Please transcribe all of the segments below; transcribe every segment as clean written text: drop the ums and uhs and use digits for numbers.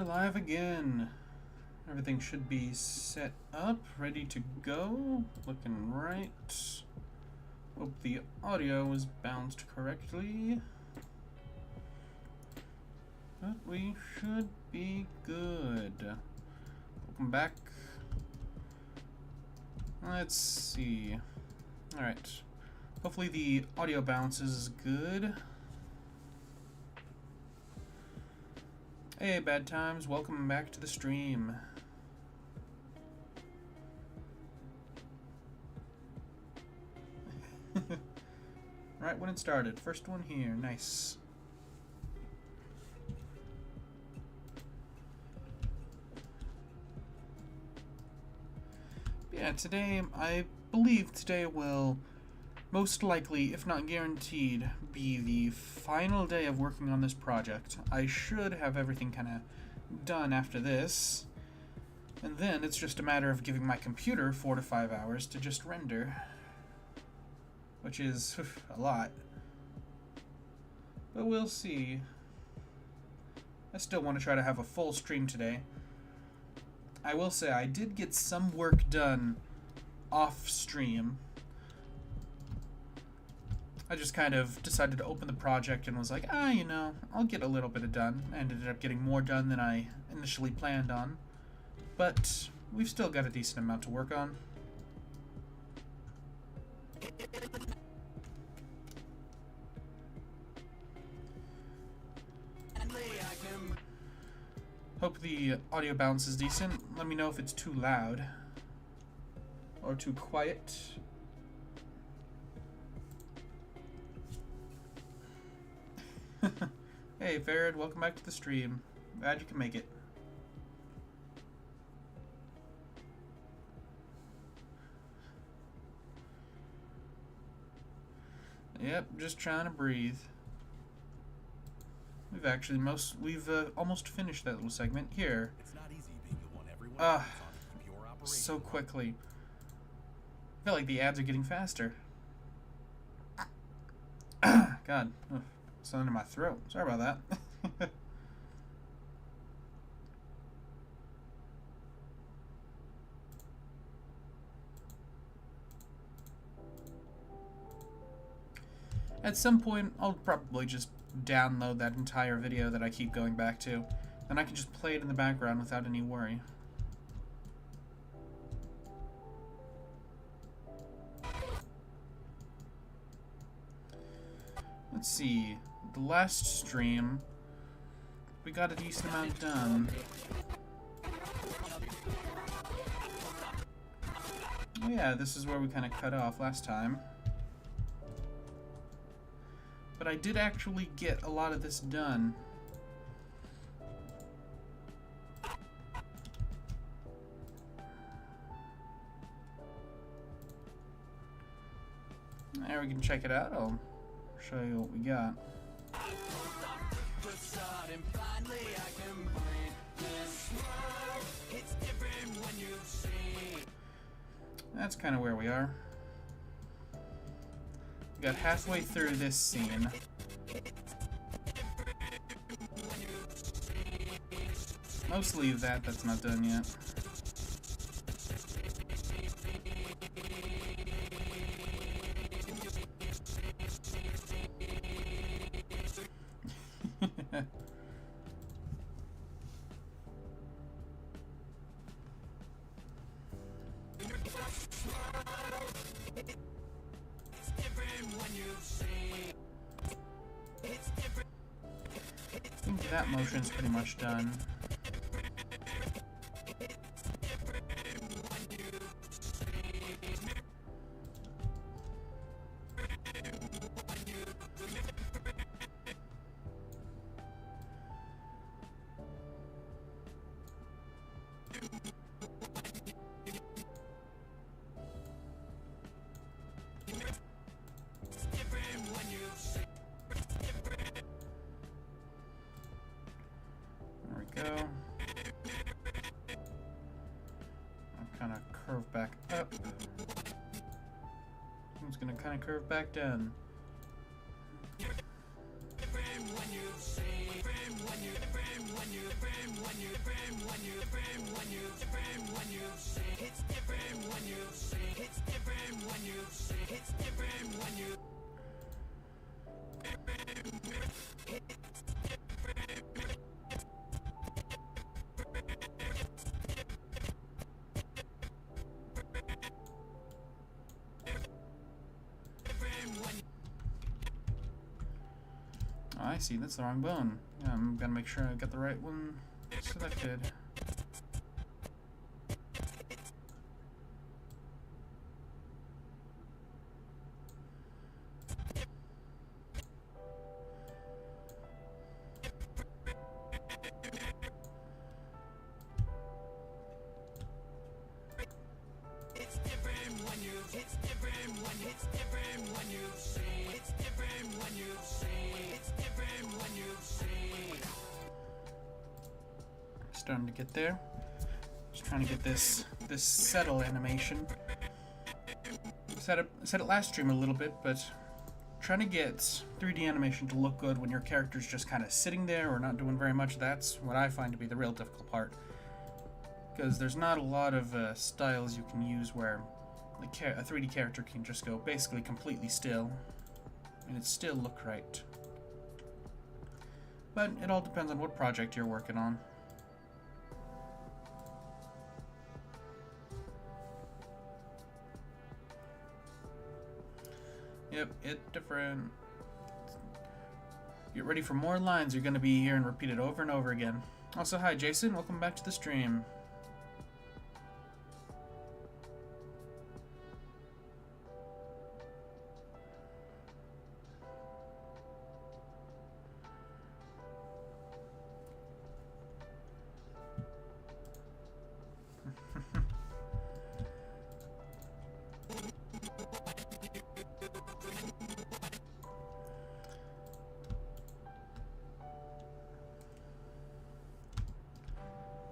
live again. Everything should be set up, ready to go. Looking right. Hope the audio is bounced correctly. But we should be good. Welcome back. Let's see. Alright. Hopefully the audio bounce is good. Hey, bad times. Welcome back to the stream. Right when it started. First one here. Nice. Yeah, today, I believe today will most likely, if not guaranteed, be the final day of working on this project. I should have everything kind of done after this, and then it's just a matter of giving my computer 4 to 5 hours to just render, which is a lot. But we'll see. I still want to try to have a full stream today. I will say I did get some work done off stream. I just kind of decided to open the project and was like, you know, I'll get a little bit of done. I ended up getting more done than I initially planned on. But we've still got a decent amount to work on. Hope the audio bounce is decent. Let me know if it's too loud or too quiet. Hey Farad, welcome back to the stream. Glad you can make it. Yep, just trying to breathe. We've actually almost finished that little segment here. It's not easy being the one everyone on the pure operation. So quickly. I feel like the ads are getting faster. God. Ugh. Something in my throat. Sorry about that. At some point, I'll probably just download that entire video that I keep going back to. Then I can just play it in the background without any worry. Let's see. The last stream, we got a decent amount done. Oh yeah, this is where we kind of cut off last time. But I did actually get a lot of this done. There, we can check it out. I'll show you what we got. That's kind of where we are. We got halfway through this scene. Mostly that's not done yet. I think that motion's pretty much done. Go. I'll kind of curve back up. I'm just going to kind of curve back down. Oh, I see, that's the wrong bone. Yeah, I'm gonna make sure I got the right one selected. Starting to get there. Just trying to get this settle animation. Said it last stream a little bit, but trying to get 3D animation to look good when your character's just kind of sitting there or not doing very much, that's what I find to be the real difficult part. Because there's not a lot of styles you can use where a 3D character can just go basically completely still and it still look right. But it all depends on what project you're working on. Yep, it's different. Get ready for more lines you're going to be hearing repeated over and over again. Also, hi Jason, welcome back to the stream.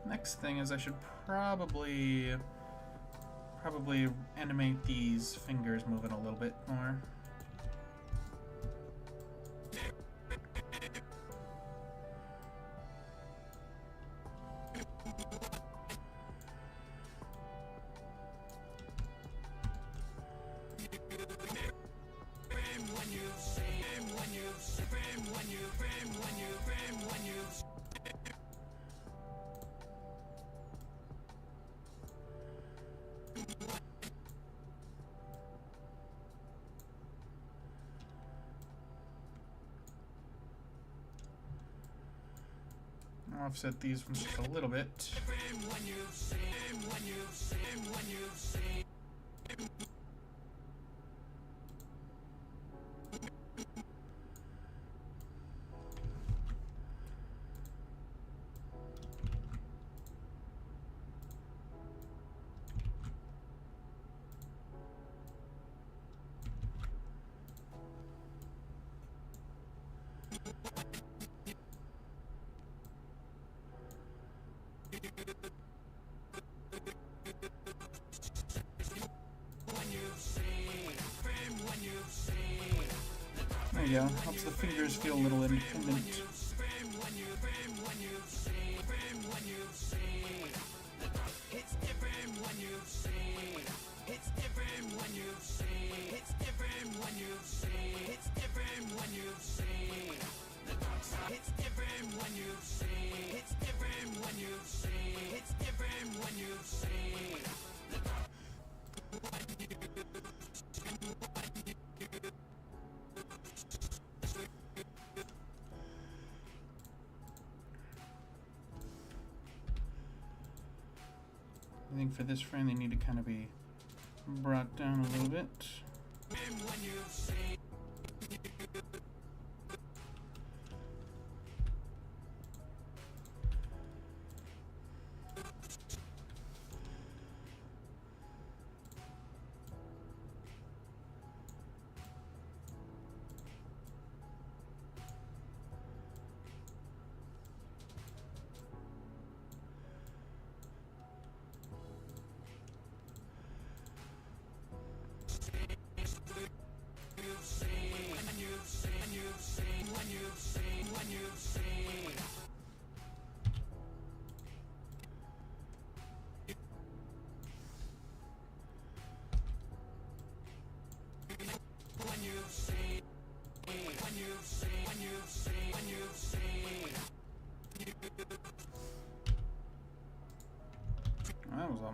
Next thing is I should probably animate these fingers moving a little bit more. Offset these ones just a little bit. There you go. Helps the fingers feel a little independent. I think for this frame they need to kind of be brought down a little bit.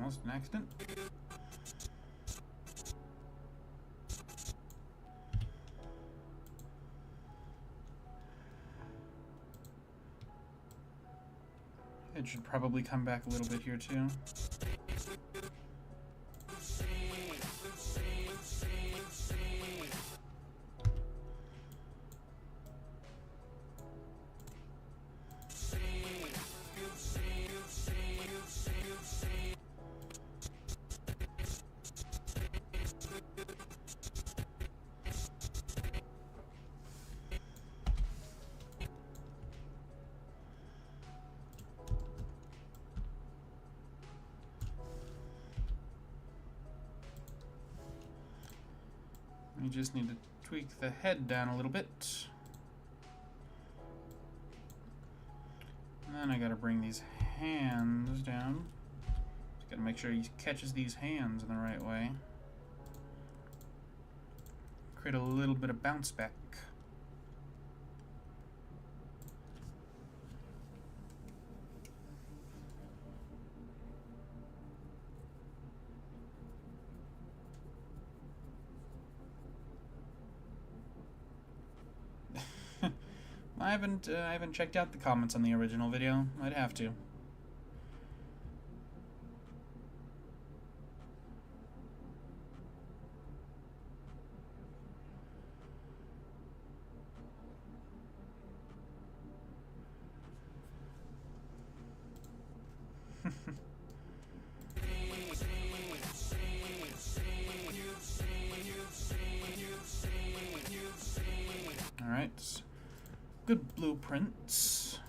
almost an accident. It should probably come back a little bit here too. We just need to tweak the head down a little bit. And then I gotta bring these hands down. Just gotta make sure he catches these hands in the right way. Create a little bit of bounce back. I haven't checked out the comments on the original video. I'd have to. All right. Good blueprints.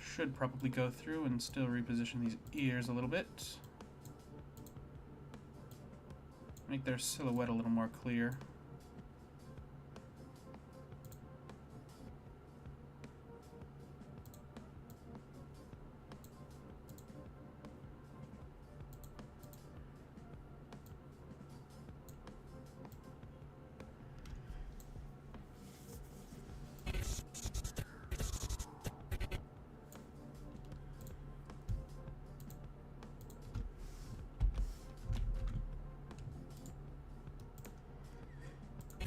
Should probably go through and still reposition these ears a little bit. Make their silhouette a little more clear.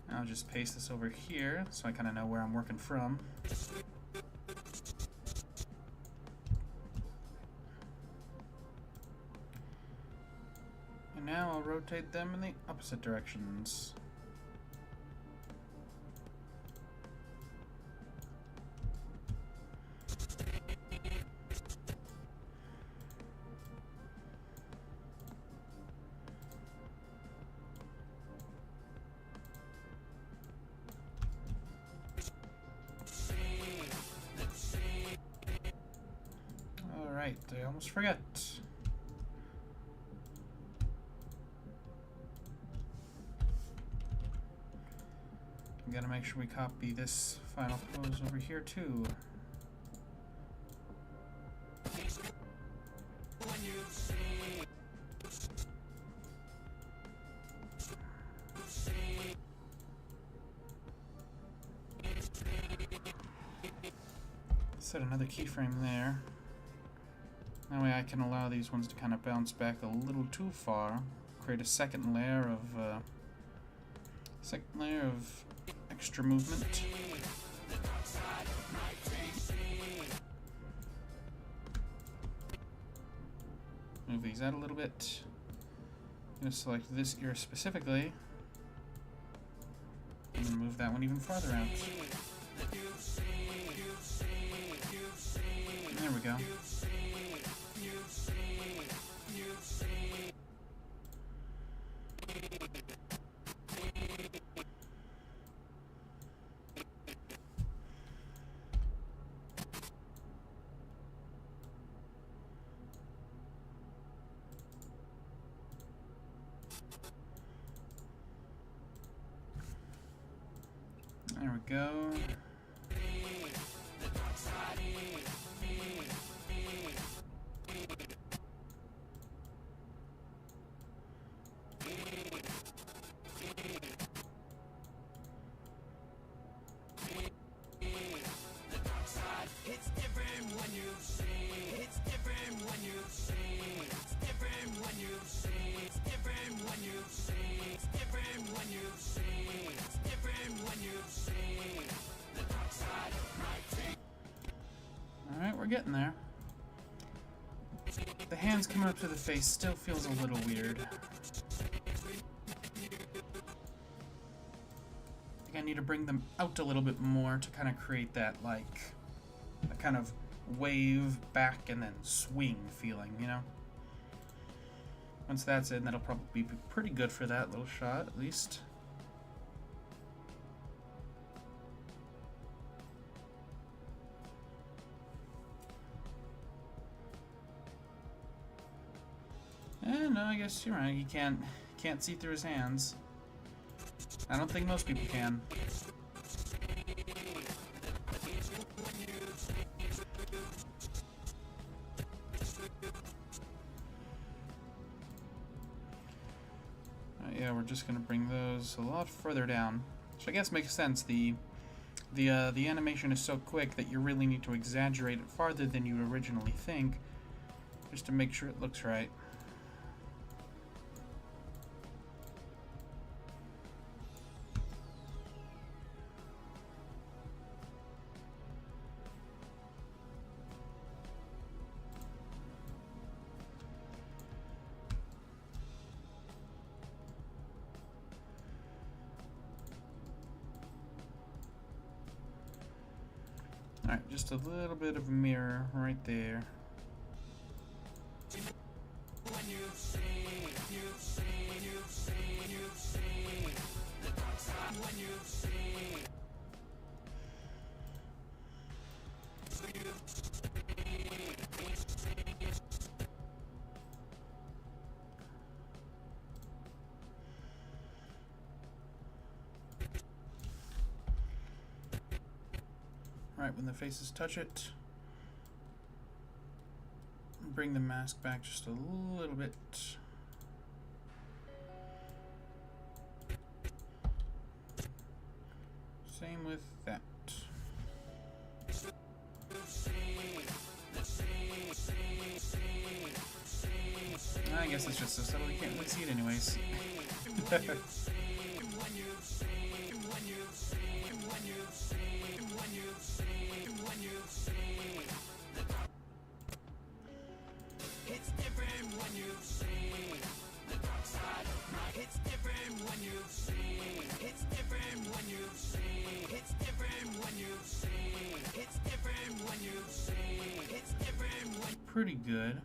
I'll just paste this over here so I kind of know where I'm working from. And now I'll rotate them in the opposite directions. I almost forgot. We gotta make sure we copy this final pose over here too. Set another keyframe there. That way I can allow these ones to kind of bounce back a little too far. Create a second layer of extra movement. Move these out a little bit. I'm going to select this ear specifically. And then move that one even farther out. And there we go. There we go. Alright, we're getting there. The hands coming up to the face still feels a little weird. I think I need to bring them out a little bit more to kind of create that, like, that kind of wave back and then swing feeling, you know? Once that's in, that'll probably be pretty good for that little shot, at least. No, I guess you're right. You can't see through his hands. I don't think most people can. Yeah, we're just gonna bring those a lot further down, which I guess makes sense. The animation is so quick that you really need to exaggerate it farther than you originally think, just to make sure it looks right. Alright, just a little bit of a mirror right there. Right when the faces touch it, bring the mask back just a little bit. Same with that. I guess it's just so subtle you can't really see it anyways. Pretty good.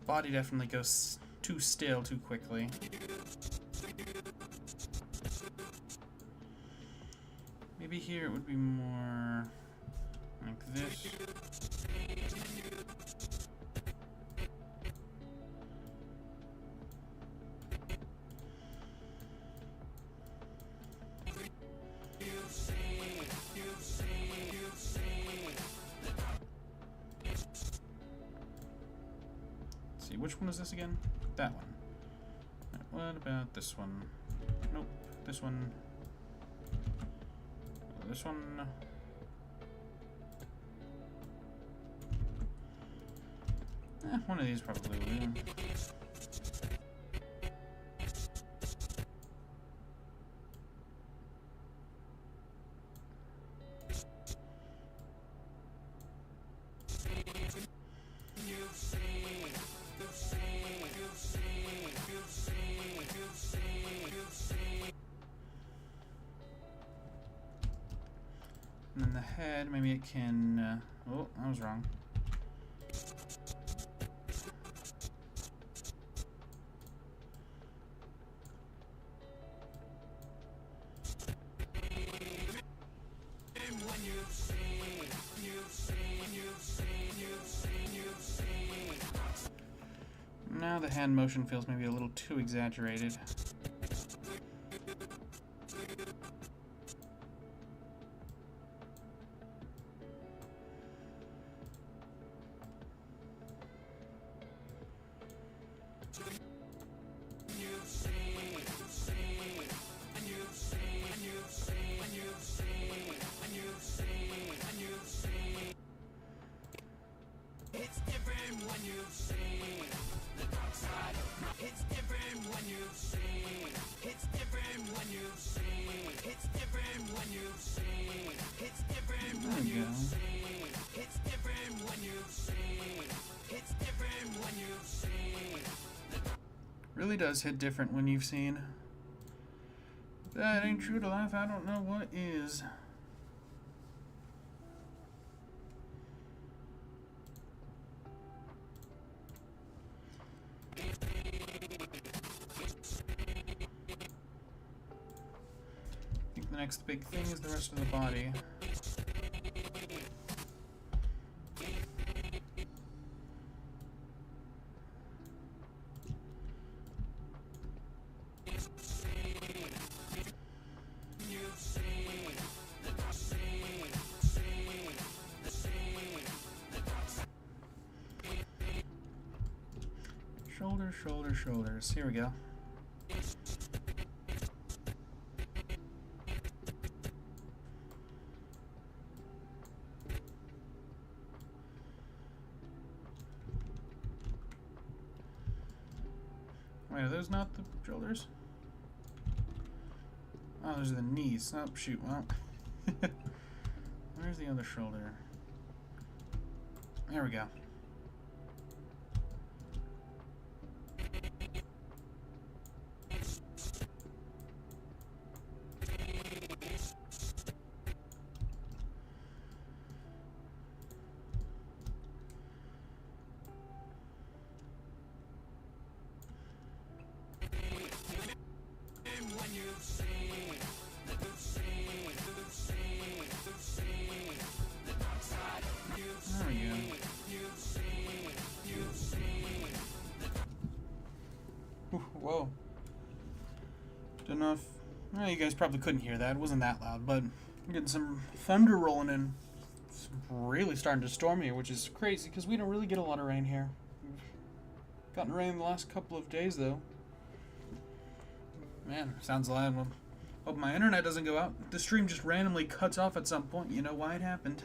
Body definitely goes too still too quickly. Maybe here it would be more like this. Which one is this again? That one. What about this one? Nope. This one. This one. One of these probably will do. And then the head, maybe it can, oh, I was wrong. Now the hand motion feels maybe a little too exaggerated. There we go. Really does hit different when you've seen. If that ain't true to life, I don't know what is. I think the next big thing is the rest of the body. Shoulders, shoulders, shoulders. Here we go. Wait, are those not the shoulders? Oh, those are the knees. Oh, shoot. Well, where's the other shoulder? There we go. There we go. Whoa. Don't know if... Well, you guys probably couldn't hear that. It wasn't that loud, but I'm getting some thunder rolling in. It's really starting to storm here, which is crazy because we don't really get a lot of rain here. We've gotten rain the last couple of days, though. Man, sounds loud. Well, hope my internet doesn't go out. If the stream just randomly cuts off at some point, you know why it happened.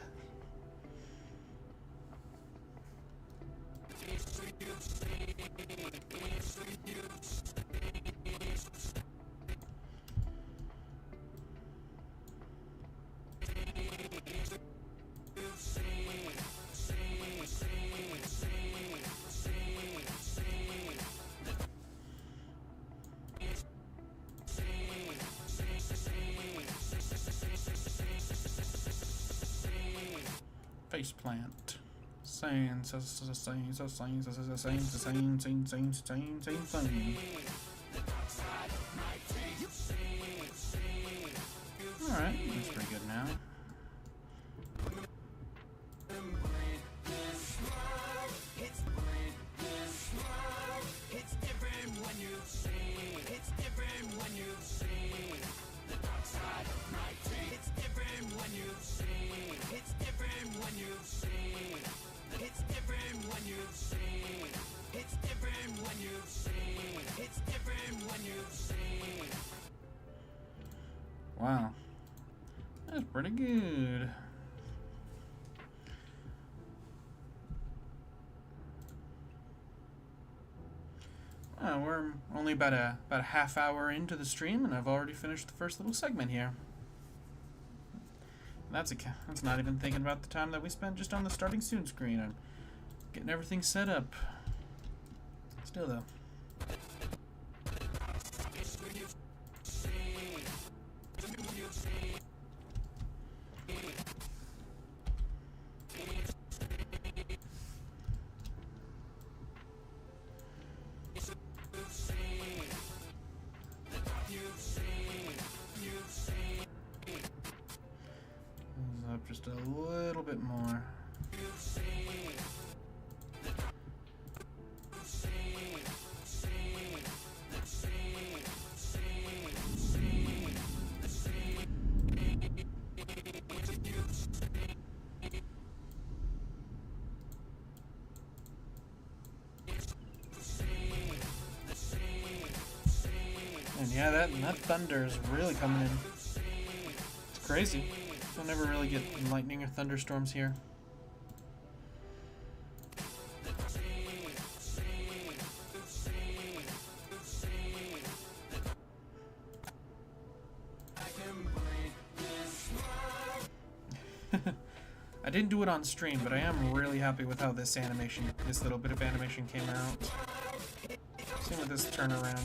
Face plant. Same thing. Alright, that's pretty good now. Wow, that's pretty good. We're only about a half hour into the stream, and I've already finished the first little segment here. That's not even thinking about the time that we spent just on the starting soon screen and getting everything set up. Still though. Up just a little bit more. And yeah, that thunder is really coming in. It's crazy. We'll never really get lightning or thunderstorms here. didn't do it on stream, but I am really happy with how this little bit of animation came out. Same with this turnaround.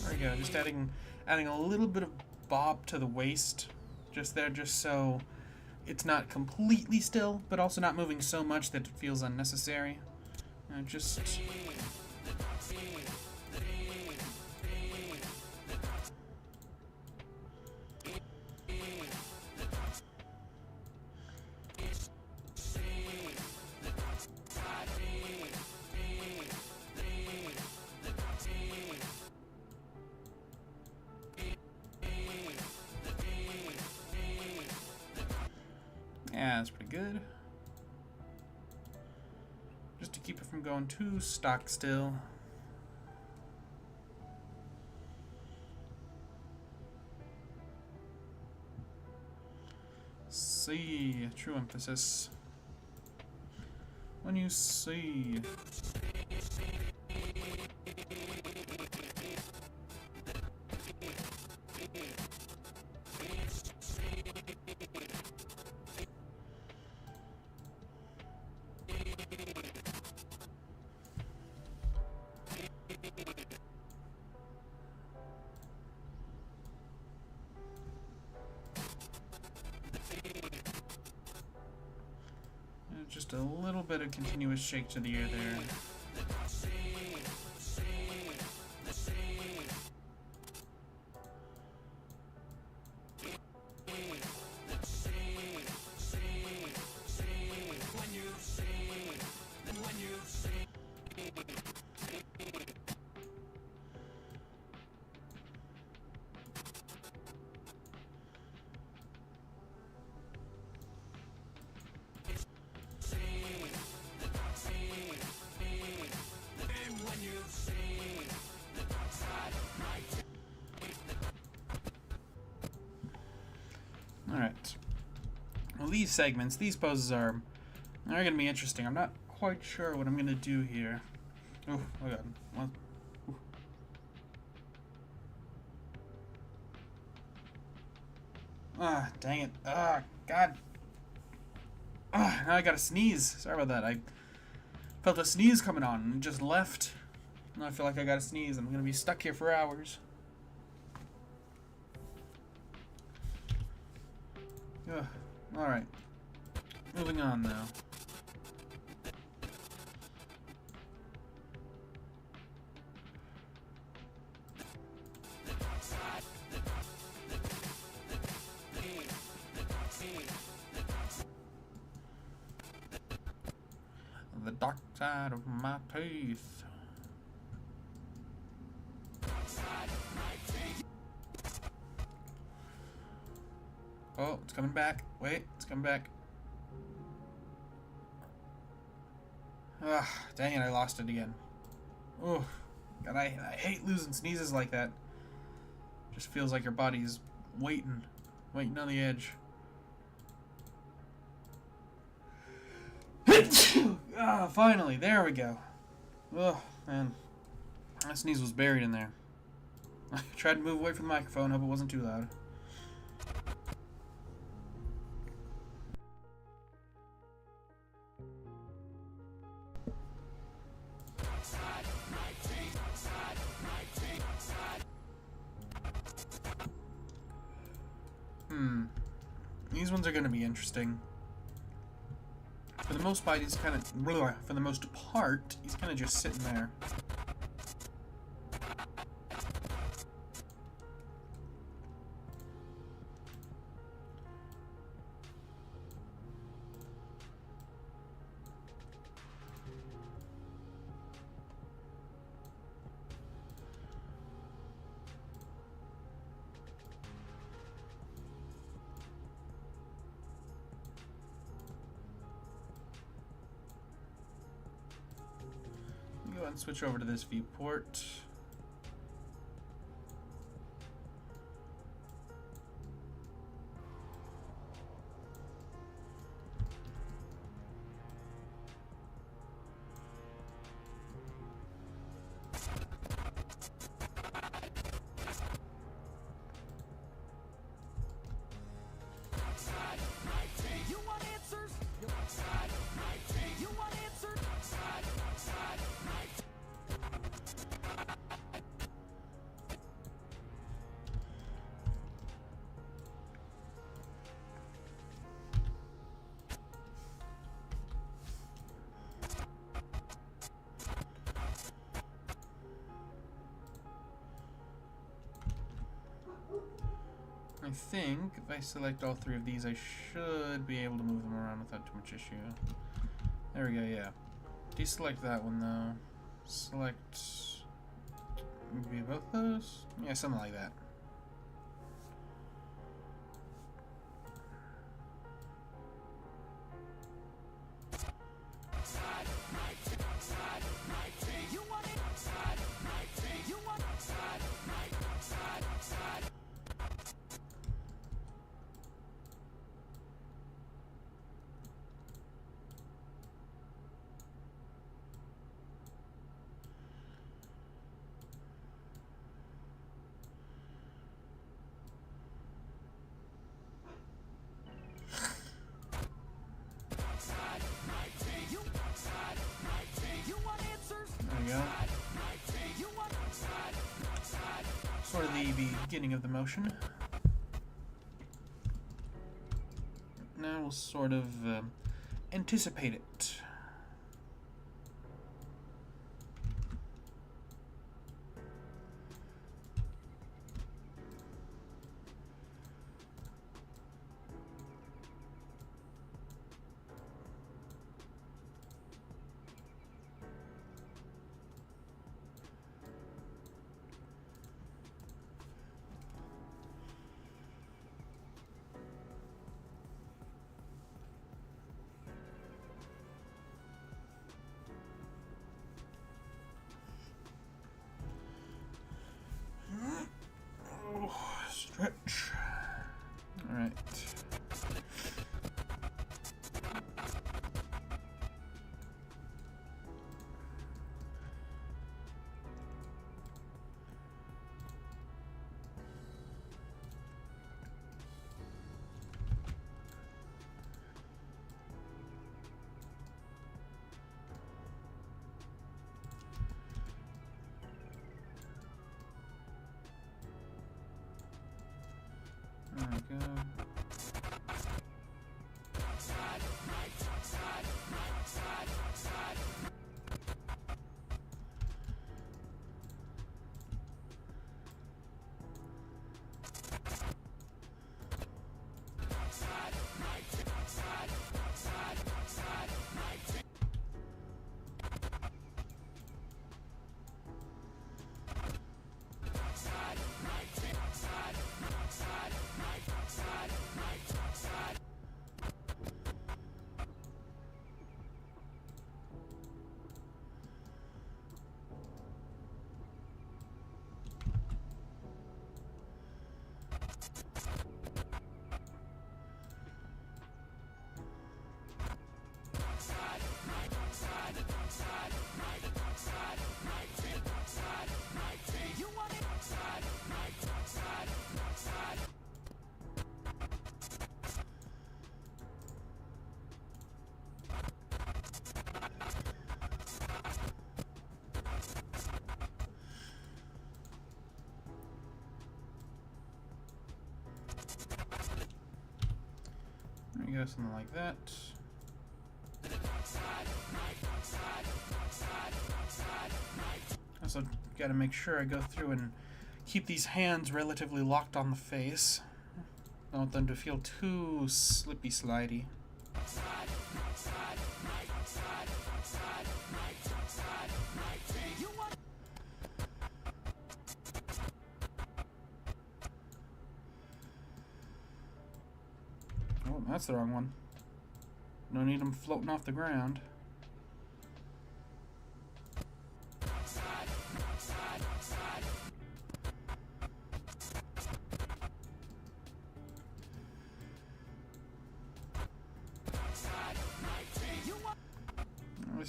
There we go, just adding a little bit of bob to the waist, just there, just so it's not completely still, but also not moving so much that it feels unnecessary. Just... yeah, that's pretty good. Just to keep it from going too stock still. See, true emphasis. When you see. Just a little bit of continuous shake to the ear there. Alright. Well, these segments, these poses are going to be interesting. I'm not quite sure what I'm going to do here. Oh my god. What? Ah, dang it. Ah, god. Ah, now I gotta sneeze. Sorry about that. I felt a sneeze coming on and it just left. Now I feel like I gotta sneeze. I'm gonna be stuck here for hours. Ugh. Alright. Moving on now. The dark side of my teeth. Oh, it's coming back. Wait, it's coming back. Ugh, dang it, I lost it again. Oh, God, I hate losing sneezes like that. Just feels like your body's waiting on the edge. Ah, finally, there we go. Oh, man. That sneeze was buried in there. I tried to move away from the microphone, hope it wasn't too loud. These ones are going to be interesting. For the most part, he's kind of just sitting there. and switch over to this viewport. I think if I select all three of these, I should be able to move them around without too much issue. There we go, yeah. Deselect that one though. Select maybe both those? Yeah, something like that. Sort of the beginning of the motion. Now we'll sort of anticipate it. Stretch. All right. There we go. There we go, something like that. Also, gotta make sure I go through and keep these hands relatively locked on the face. Don't want them to feel too slippy slidey. Oh, that's the wrong one. No need them floating off the ground.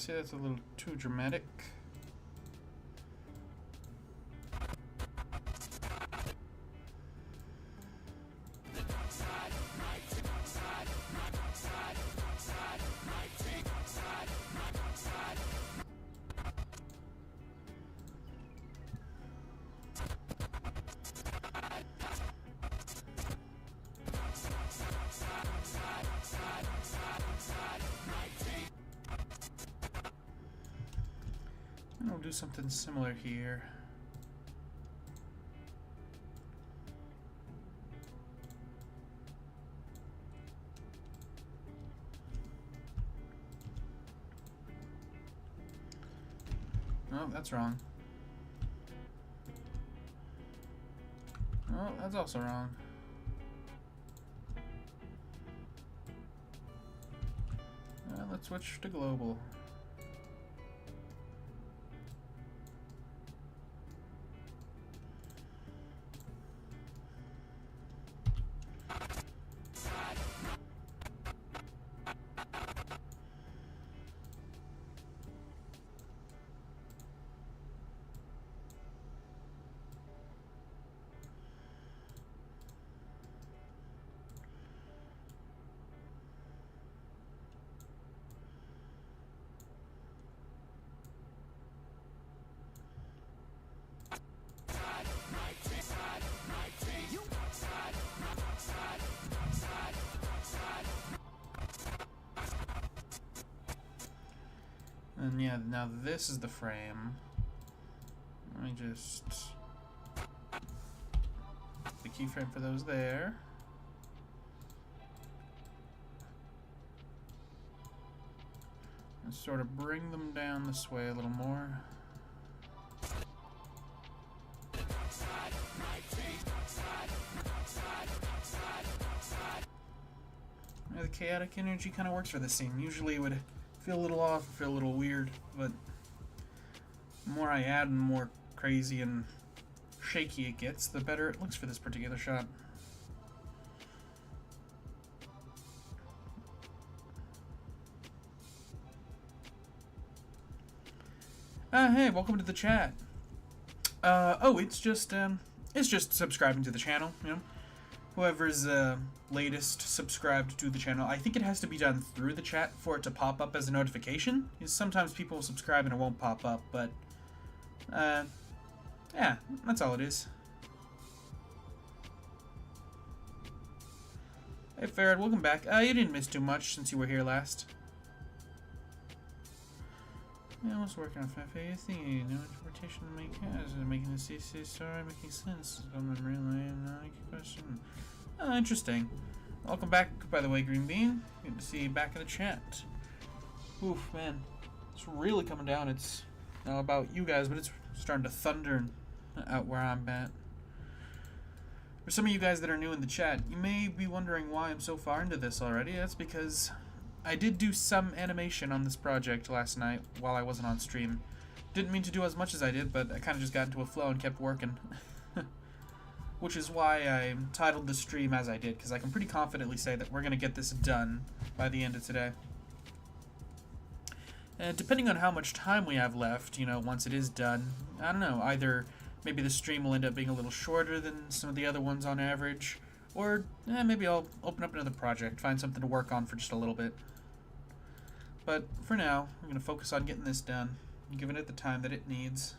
see, that's a little too dramatic. And we'll do something similar here. Oh, that's wrong. Oh, that's also wrong. Let's switch to global. And yeah, now this is the frame. Let me just... the keyframe for those there. And sort of bring them down this way a little more. Yeah, the chaotic energy kind of works for this scene. Usually it would feel a little off, feel a little weird, but the more I add and the more crazy and shaky it gets, the better it looks for this particular shot. Hey, welcome to the chat. Oh, it's just subscribing to the channel, you know. Whoever's latest subscribed to the channel, I think it has to be done through the chat for it to pop up as a notification. Sometimes people will subscribe and it won't pop up, but yeah, that's all it is. Hey Farrad, welcome back. You didn't miss too much since you were here last. Yeah, I was working on FFA thingy, no interpretation to make as making the CC story making sense. Someone really not a question. Oh, interesting. Welcome back, by the way, Green Bean. Good to see you back in the chat. Oof, man. It's really coming down. It's not about you guys, but it's starting to thunder out where I'm at. For some of you guys that are new in the chat, you may be wondering why I'm so far into this already. That's because I did do some animation on this project last night while I wasn't on stream. Didn't mean to do as much as I did, but I kind of just got into a flow and kept working. Which is why I titled the stream as I did, because I can pretty confidently say that we're going to get this done by the end of today. And depending on how much time we have left, you know, once it is done, I don't know, either maybe the stream will end up being a little shorter than some of the other ones on average, or maybe I'll open up another project, find something to work on for just a little bit. But for now, I'm going to focus on getting this done and giving it the time that it needs.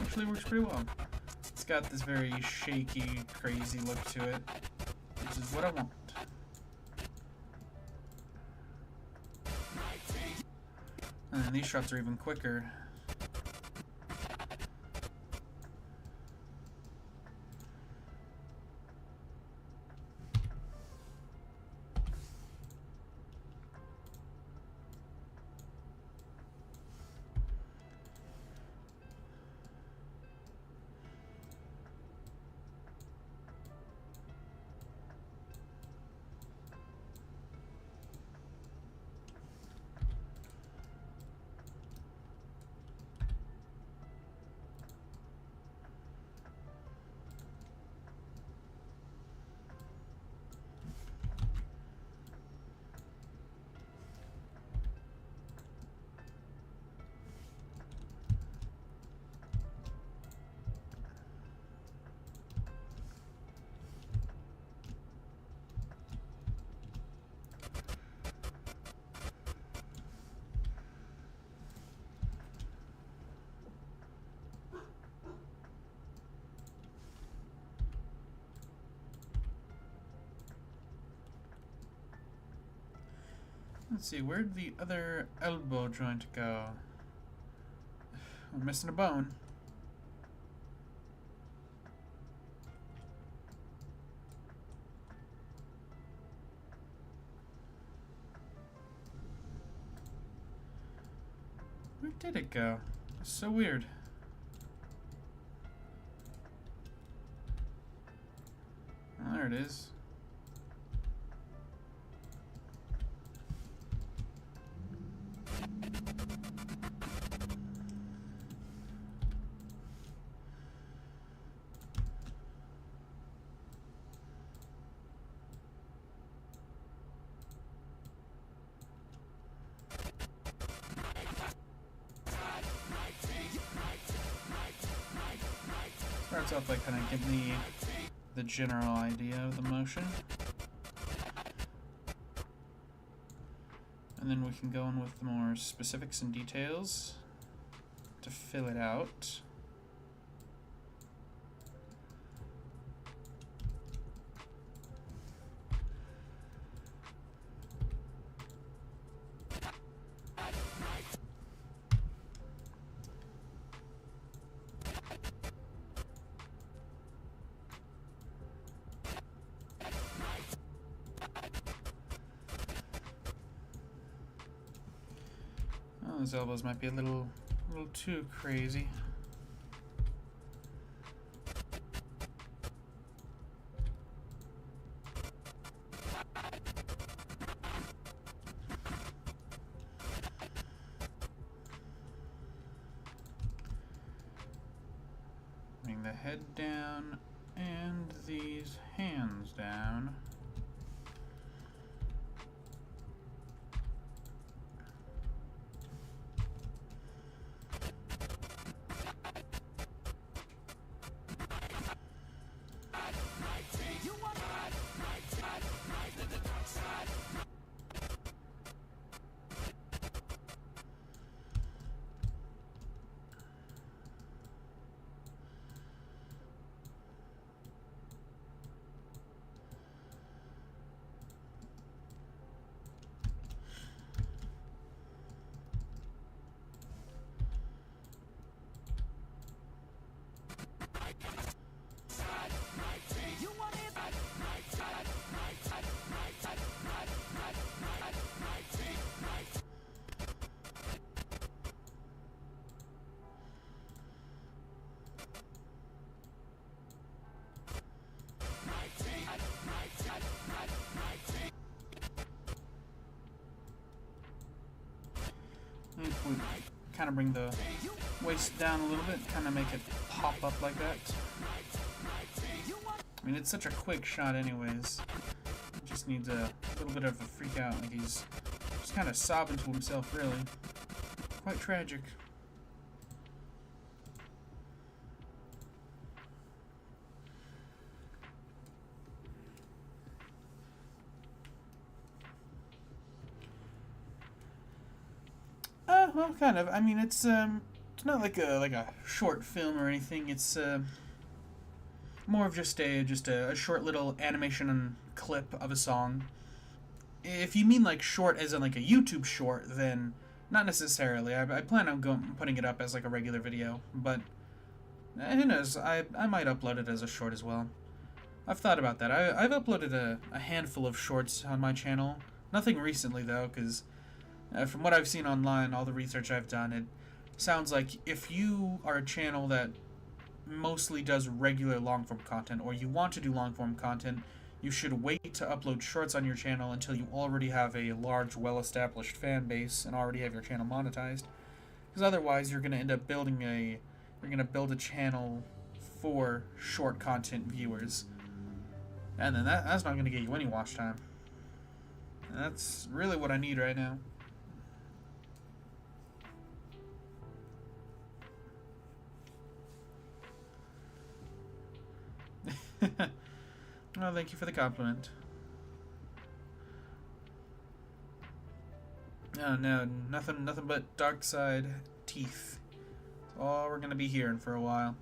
Actually works pretty well. It's got this very shaky, crazy look to it, which is what I want. And these shots are even quicker. Let's see, where'd the other elbow joint go? We're missing a bone. Where did it go? It's so weird. Oh, there it is. Starts off by kind of giving me the general idea of the motion. And then we can go in with the more specifics and details to fill it out. Oh, those elbows might be a little too crazy. Bring the head down and these hands down. If we kind of bring the waist down a little bit, kind of make it pop up like that. I mean, it's such a quick shot anyways. It just needs a little bit of a freak out, like he's just kind of sobbing to himself, really. Quite tragic. Well, kind of. I mean, it's not like a short film or anything. It's more of just a short little animation and clip of a song. If you mean like short as in like a YouTube short, then not necessarily. I plan on putting it up as like a regular video, but who knows? I might upload it as a short as well. I've thought about that. I've uploaded a handful of shorts on my channel. Nothing recently though, because from what I've seen online, all the research I've done, it sounds like if you are a channel that mostly does regular long-form content, or you want to do long-form content, you should wait to upload shorts on your channel until you already have a large, well-established fan base and already have your channel monetized. Because otherwise, you're going to end up build a channel for short content viewers, and then that's not going to get you any watch time. And that's really what I need right now. Well, thank you for the compliment. Oh no, nothing but dark side teeth. That's all we're gonna be hearing for a while.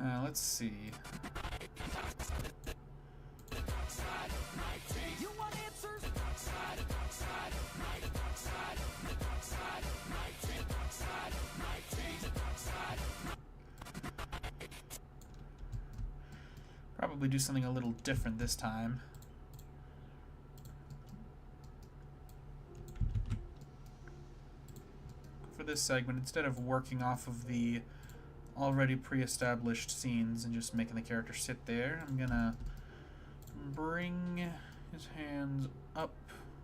Let's see. Probably do something a little different this time. For this segment, instead of working off of the already pre-established scenes and just making the character sit there, I'm gonna bring his hands up.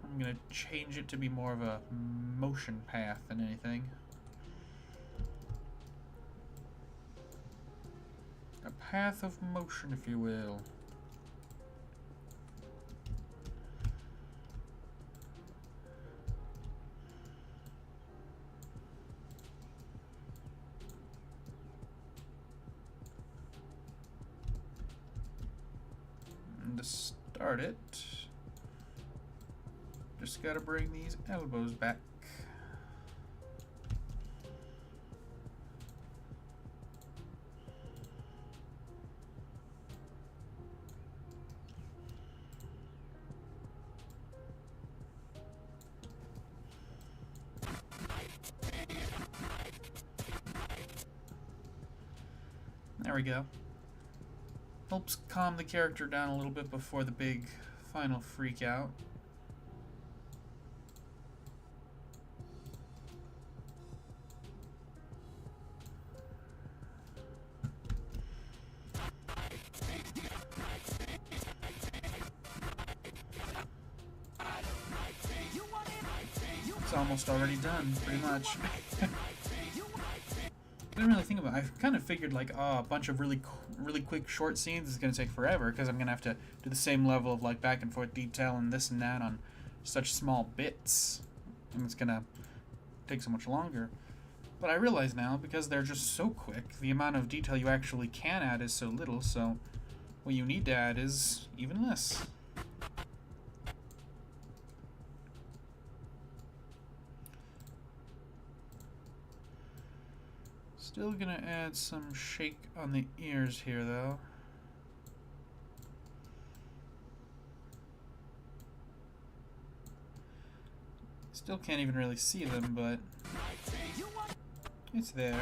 I'm gonna change it to be more of a motion path than anything. A path of motion, if you will. And to start it, just gotta bring these elbows back. There we go. Helps calm the character down a little bit before the big final freak out. It's almost already done, pretty much. I didn't really think about it. I kind of figured like, oh, a bunch of really quick short scenes is going to take forever because I'm going to have to do the same level of like back and forth detail and this and that on such small bits. And it's going to take so much longer. But I realize now, because they're just so quick, the amount of detail you actually can add is so little, so what you need to add is even less. Still gonna add some shake on the ears here, though. Still can't even really see them, but it's there.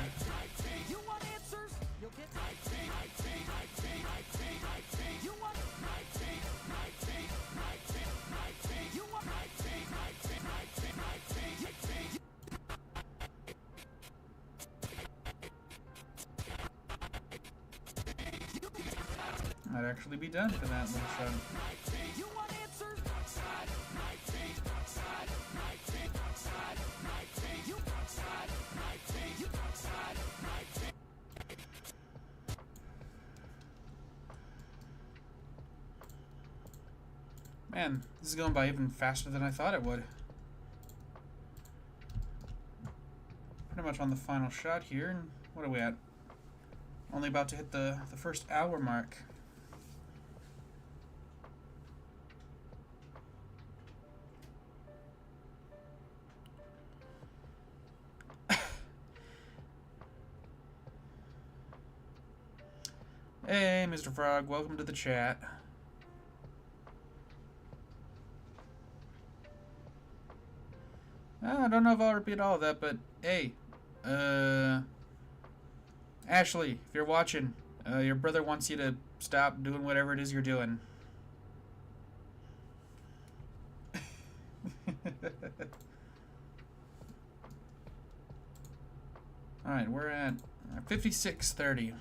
Might actually be done for that little shot. Man, this is going by even faster than I thought it would. Pretty much on the final shot here, and what are we at? Only about to hit the first hour mark. Hey, Mr. Frog, welcome to the chat. I don't know if I'll repeat all of that, but hey, Ashley, if you're watching, your brother wants you to stop doing whatever it is you're doing. Alright, we're at 56:30.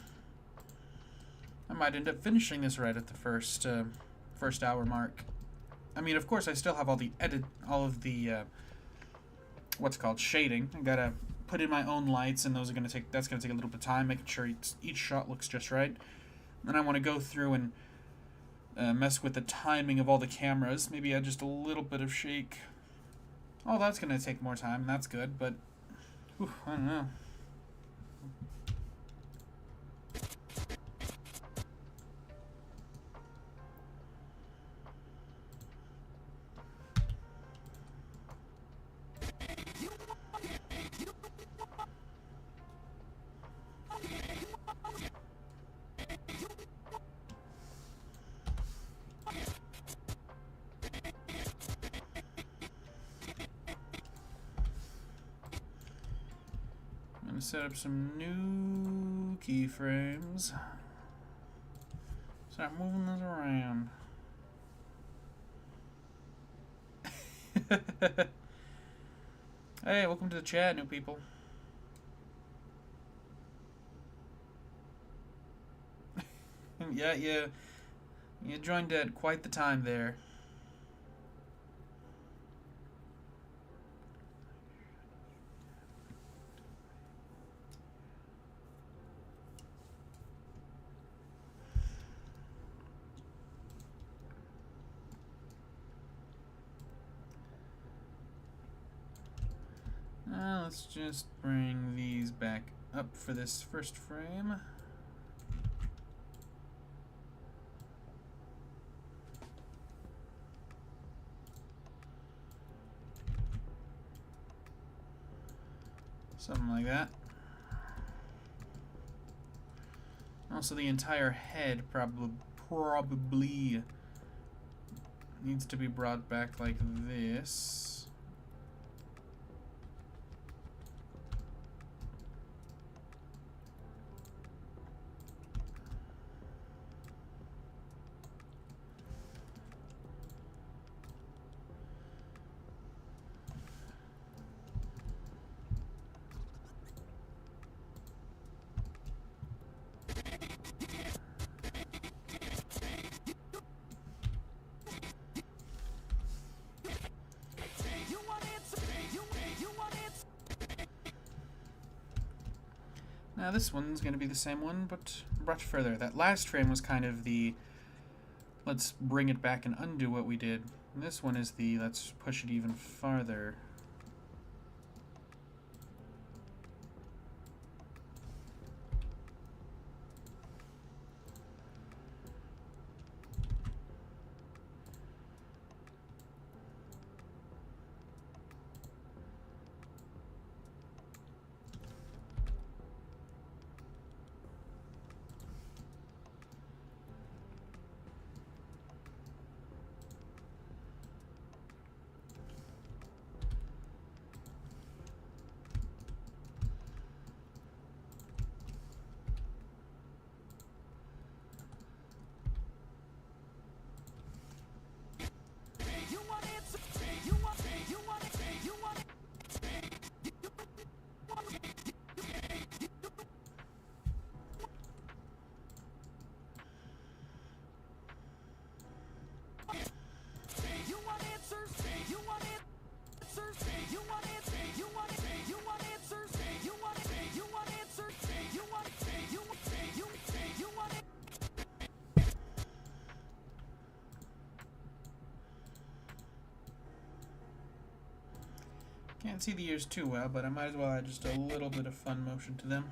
I might end up finishing this right at the first hour mark. I mean, of course, I still have all of the what's called shading. I gotta put in my own lights, and that's gonna take a little bit of time, making sure each shot looks just right. Then I want to go through and mess with the timing of all the cameras. Maybe add just a little bit of shake. Oh, that's gonna take more time. That's good, but whew, I don't know. set up some new keyframes. Start moving those around. Hey, welcome to the chat, new people. Yeah, you joined at quite the time there. Let's just bring these back up for this first frame. Something like that. Also, the entire head probably needs to be brought back like this. Now this one's going to be the same one, but brought further. That last frame was kind of the let's bring it back and undo what we did. And this one is the let's push it even farther. Can't see the ears too well, but I might as well add just a little bit of fun motion to them.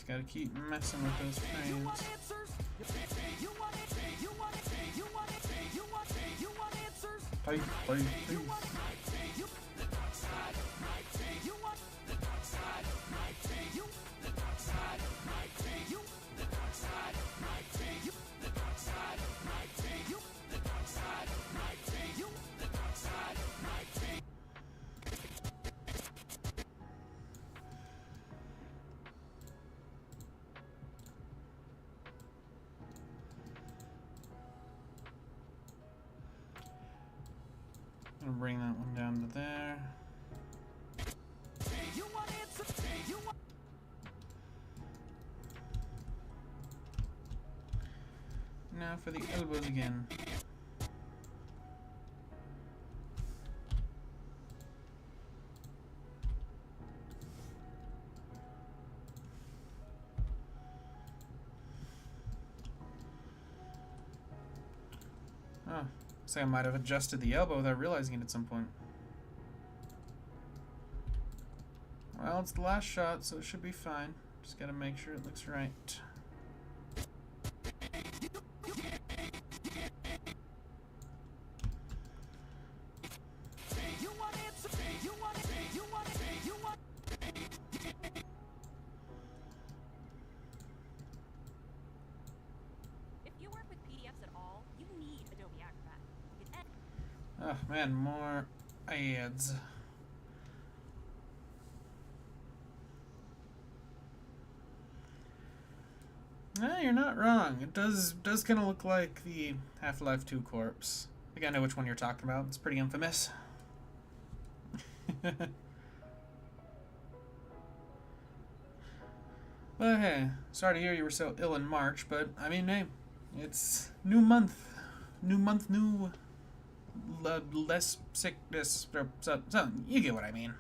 Gotta keep messing with those frames. Tight, tight, tight. Gonna bring that one down to there. Now for the elbows again. Oh, looks like I might have adjusted the elbow without realizing it at some point. Well, it's the last shot, so it should be fine. Just gotta make sure it looks right. Oh man, more ads. Eh, you're not wrong. It does kind of look like the Half-Life 2 corpse. I think I know which one you're talking about. It's pretty infamous. But hey, sorry to hear you were so ill in March, but I mean, hey, it's new month, new less sickness, or so you get what I mean.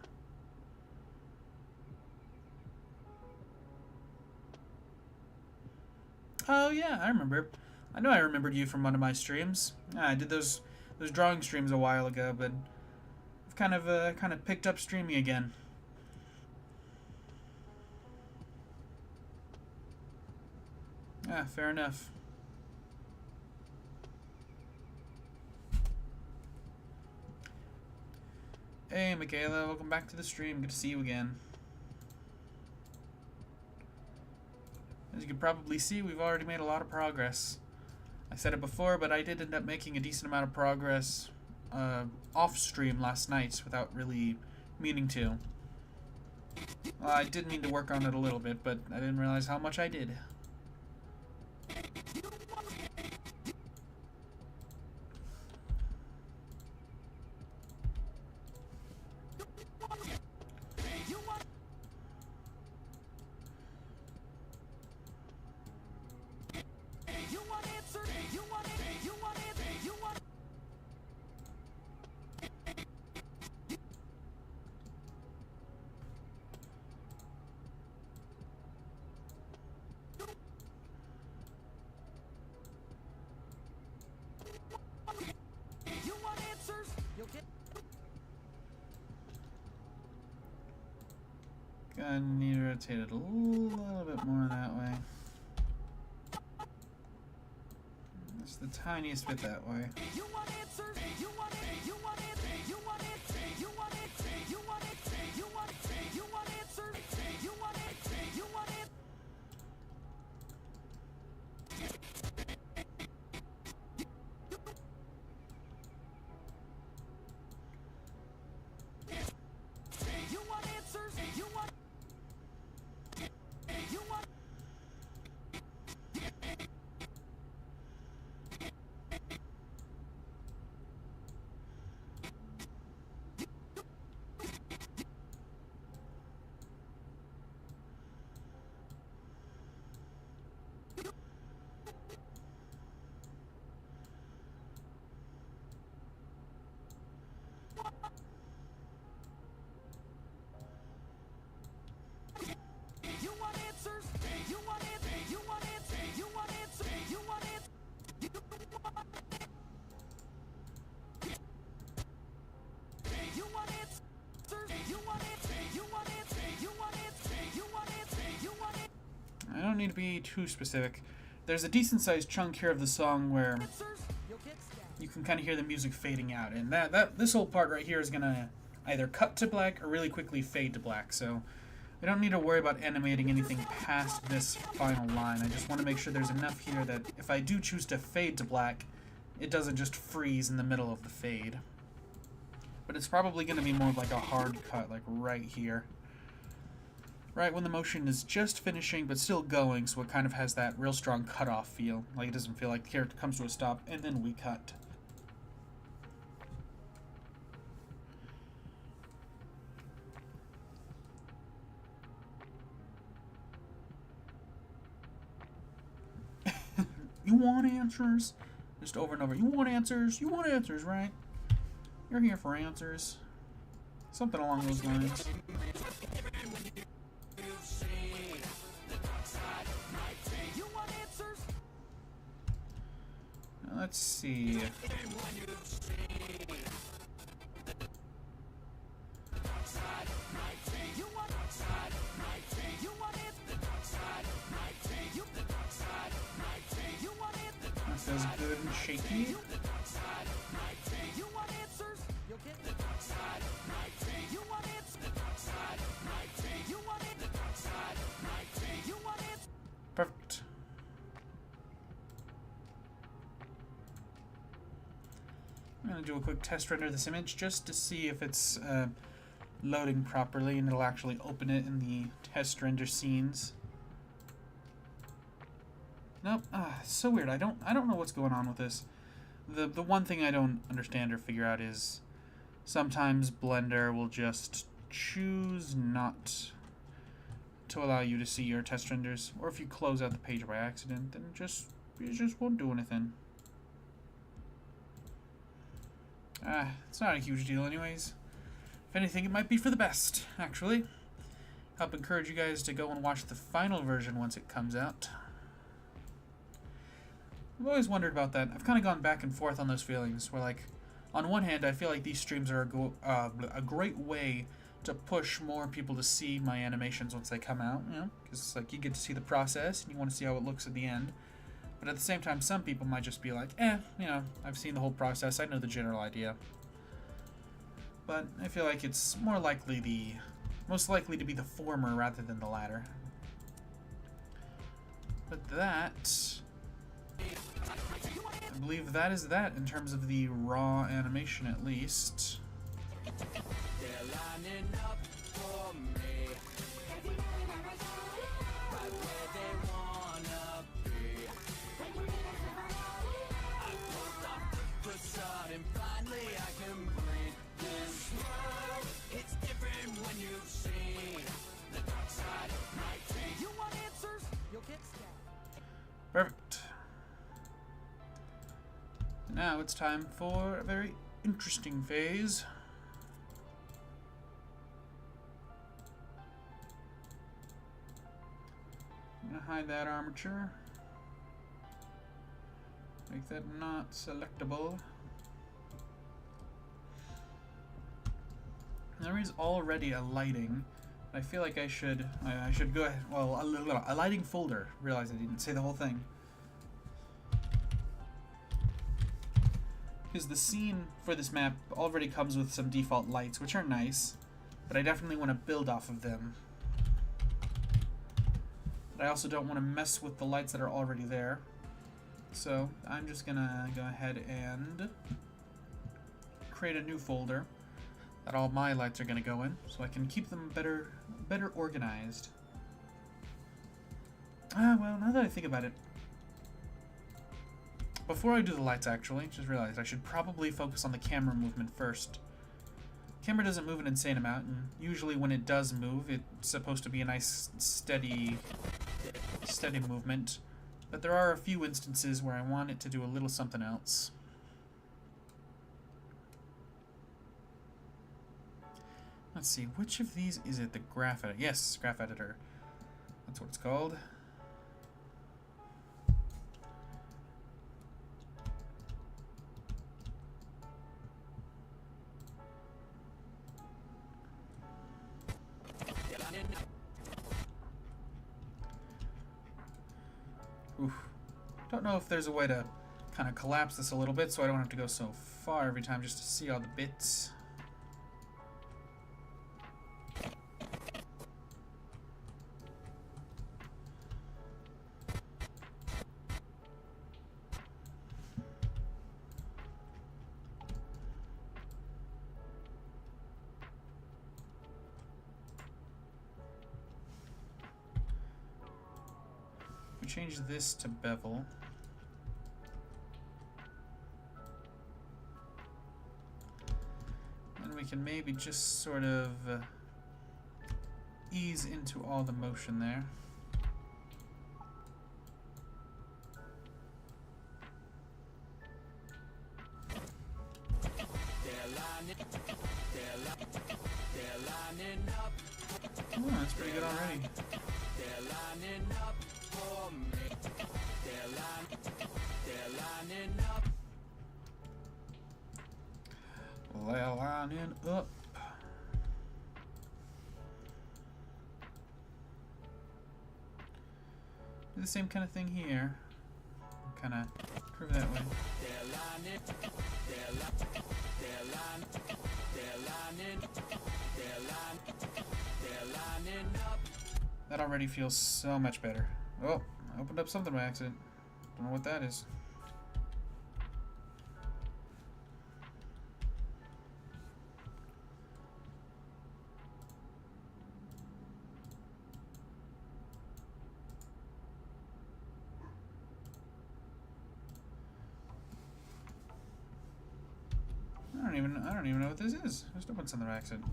Oh yeah, I remember. I know I remembered you from one of my streams. I did those drawing streams a while ago, but I've kind of picked up streaming again. Ah, fair enough. Hey, Michaela, welcome back to the stream. Good to see you again. As you can probably see, we've already made a lot of progress. I said it before, but I did end up making a decent amount of progress off stream last night without really meaning to. Well, I did mean to work on it a little bit, but I didn't realize how much I did. I need to rotate it a little bit more that way. Just the tiniest bit that way. You want answers? You want it? You want it? You want it? You want it? You want it? You want it? You want answers? You want it? You want it? You want answers? You want I don't need to be too specific. There's a decent sized chunk here of the song where you can kind of hear the music fading out, and this whole part right here is gonna either cut to black or really quickly fade to black. So I don't need to worry about animating anything past this final line. I just want to make sure there's enough here that if I do choose to fade to black, it doesn't just freeze in the middle of the fade. But it's probably going to be more of like a hard cut, like right here. Right when the motion is just finishing but still going, so it kind of has that real strong cutoff feel. Like it doesn't feel like the character comes to a stop and then we cut. You want answers? Just over and over. You want answers? You want answers, right? You're here for answers. Something along those lines. Let's see. That feels good and shaky. Perfect. I'm going to do a quick test render of this image just to see if it's loading properly, and it'll actually open it in the test render scenes. Nope. It's so weird. I don't know what's going on with this. The one thing I don't understand or figure out is sometimes Blender will just choose not to allow you to see your test renders, or if you close out the page by accident, then it just won't do anything. It's not a huge deal anyways. If anything, it might be for the best, actually. Help encourage you guys to go and watch the final version once it comes out. I've always wondered about that. I've kind of gone back and forth on those feelings, where, like, on one hand, I feel like these streams are a great way to push more people to see my animations once they come out, you know, because, like, you get to see the process, and you want to see how it looks at the end. But at the same time, some people might just be like, you know, I've seen the whole process, I know the general idea. But I feel like it's most likely to be the former rather than the latter. But that, I believe that is that in terms of the raw animation, at least. They're lining up for me, right where they wanna be. I pulled off the facade and finally I can breathe this world. It's different when you've seen the dark side of my teeth. You want answers? You'll get stabbed. Perfect. Now it's time for a very interesting phase. I'm gonna hide that armature. Make that not selectable. There is already a lighting. I feel like I should go ahead. Well, a lighting folder. Realize I didn't say the whole thing. Because the scene for this map already comes with some default lights, which are nice, but I definitely want to build off of them. But I also don't want to mess with the lights that are already there. So I'm just gonna go ahead and create a new folder that all my lights are gonna go in, so I can keep them better organized. Well, now that I think about it, before I do the lights, actually, just realized I should probably focus on the camera movement first. Camera doesn't move an insane amount, and usually when it does move, it's supposed to be a nice, steady movement. But there are a few instances where I want it to do a little something else. Let's see, which of these is it? The graph editor. Yes, graph editor. That's what it's called. Oof. Don't know if there's a way to kind of collapse this a little bit so I don't have to go so far every time just to see all the bits. Change this to bevel. And we can maybe just sort of ease into all the motion there. Oh, that's pretty good already. on in, up. Do the same kind of thing here. Kind of curve that way. That already feels so much better. Oh, I opened up something by accident. Don't know what that is. I don't even know what this is. I just opened something by accident.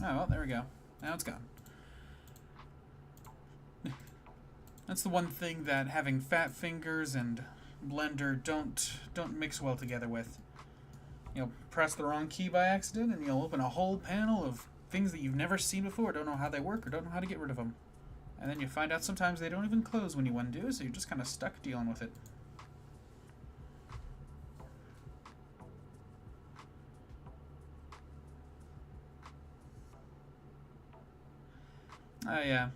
Oh, well, there we go. Now it's gone. That's the one thing that having fat fingers and Blender don't mix well together with. You'll press the wrong key by accident and you'll open a whole panel of things that you've never seen before, don't know how they work, or don't know how to get rid of them. And then you find out sometimes they don't even close when you undo, so you're just kind of stuck dealing with it. Yeah.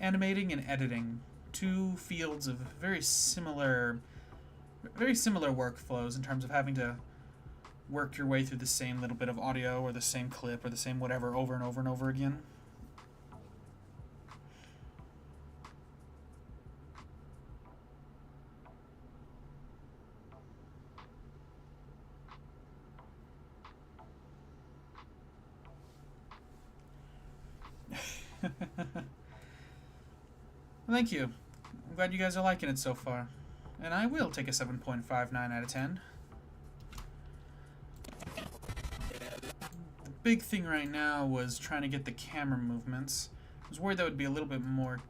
Animating and editing. Two fields of very similar workflows in terms of having to work your way through the same little bit of audio or the same clip or the same whatever over and over and over again. Thank you. I'm glad you guys are liking it so far. And I will take a 7.59 out of 10. The big thing right now was trying to get the camera movements. I was worried that would be a little bit more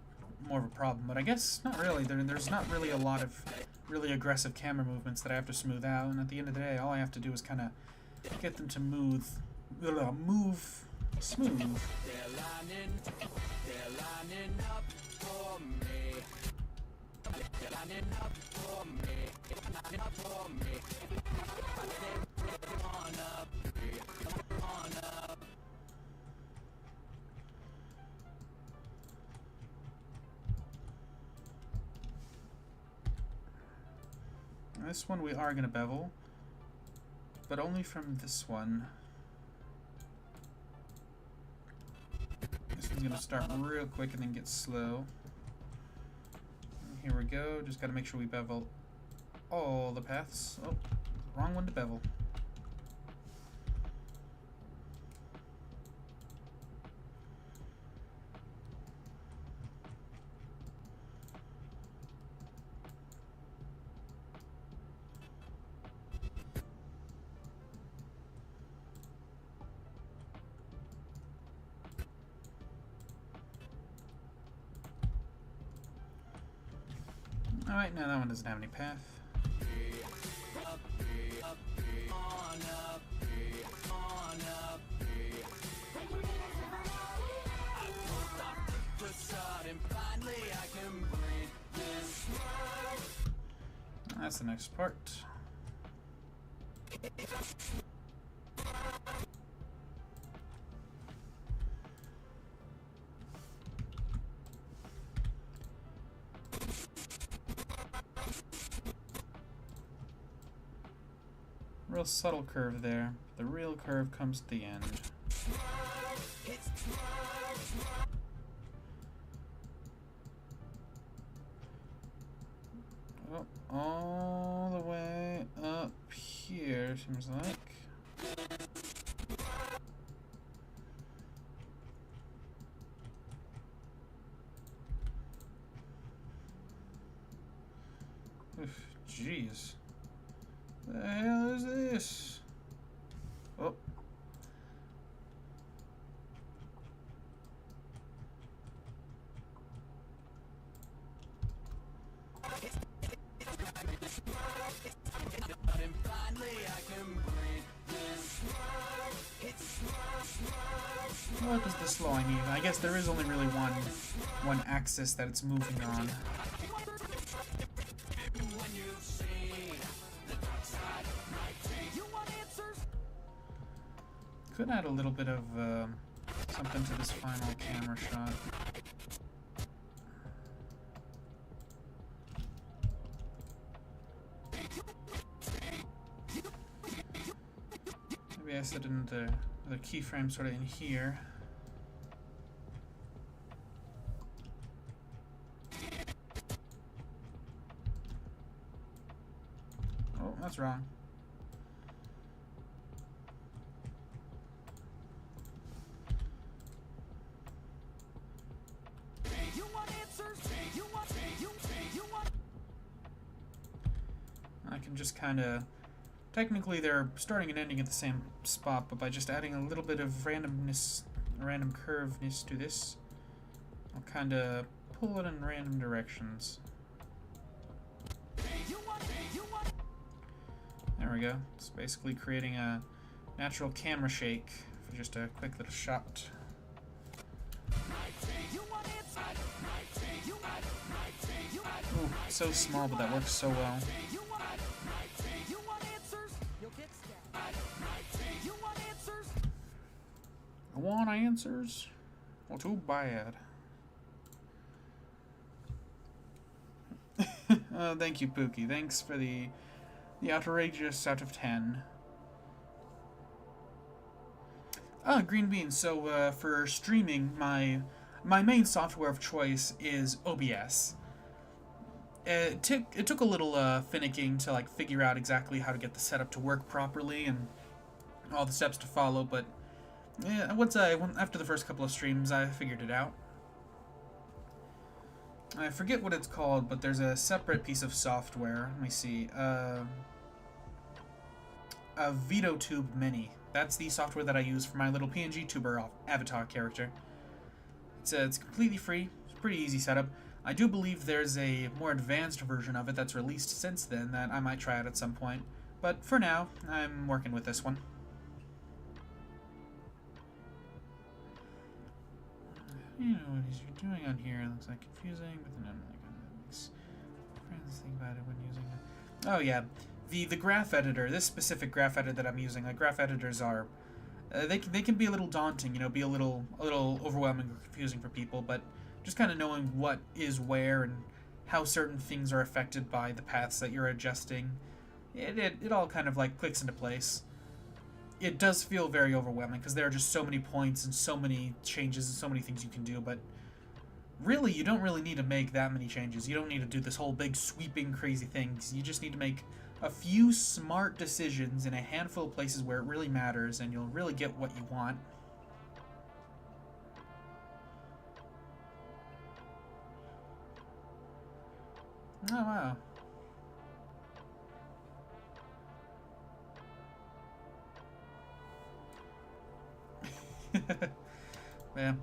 of a problem, but I guess not really. There's not really a lot of really aggressive camera movements that I have to smooth out, and at the end of the day, all I have to do is kind of get them to move smooth. This one we are going to bevel, but only from this one. This one's going to start real quick and then get slow. Here we go, just got to make sure we bevel all the paths. Oh, wrong one to bevel. Alright, now that one doesn't have any path. That's the next part. Real subtle curve there. The real curve comes at the end. Oh, all the way up here, seems like. Oof, jeez. The hell is this? Oh. What is the slow I need? I guess there is only really one axis that it's moving on. Could add a little bit of something to this final camera shot. Maybe I set in the keyframe sort of in here. Oh, that's wrong. I can just kind of... Technically, they're starting and ending at the same spot, but by just adding a little bit of randomness, random curveness to this, I'll kind of pull it in random directions. There we go. It's basically creating a natural camera shake for just a quick little shot. Ooh, so small, but that works so well. I want answers? Well, too bad. Thank you, Pookie. Thanks for the outrageous out of 10. Green beans. So, for streaming, my main software of choice is OBS. It took a little finicking to like figure out exactly how to get the setup to work properly and all the steps to follow, but yeah, after the first couple of streams, I figured it out. I forget what it's called, but there's a separate piece of software. Let me see. A VideoTube Mini. That's the software that I use for my little PNG tuber avatar character. It's completely free. It's a pretty easy setup. I do believe there's a more advanced version of it that's released since then that I might try out at some point. But for now, I'm working with this one. You know what he's doing on here. It looks like confusing, but then I'm like, makes friends think about it when using it. Oh yeah, the graph editor. This specific graph editor that I'm using. Like graph editors are, they can be a little daunting. You know, be a little overwhelming or confusing for people. But just kind of knowing what is where and how certain things are affected by the paths that you're adjusting, it all kind of like clicks into place. It does feel very overwhelming because there are just so many points and so many changes and so many things you can do, but really you don't really need to make that many changes. You don't need to do this whole big sweeping crazy things. You just need to make a few smart decisions in a handful of places where it really matters and you'll really get what you want. Oh wow. Yeah.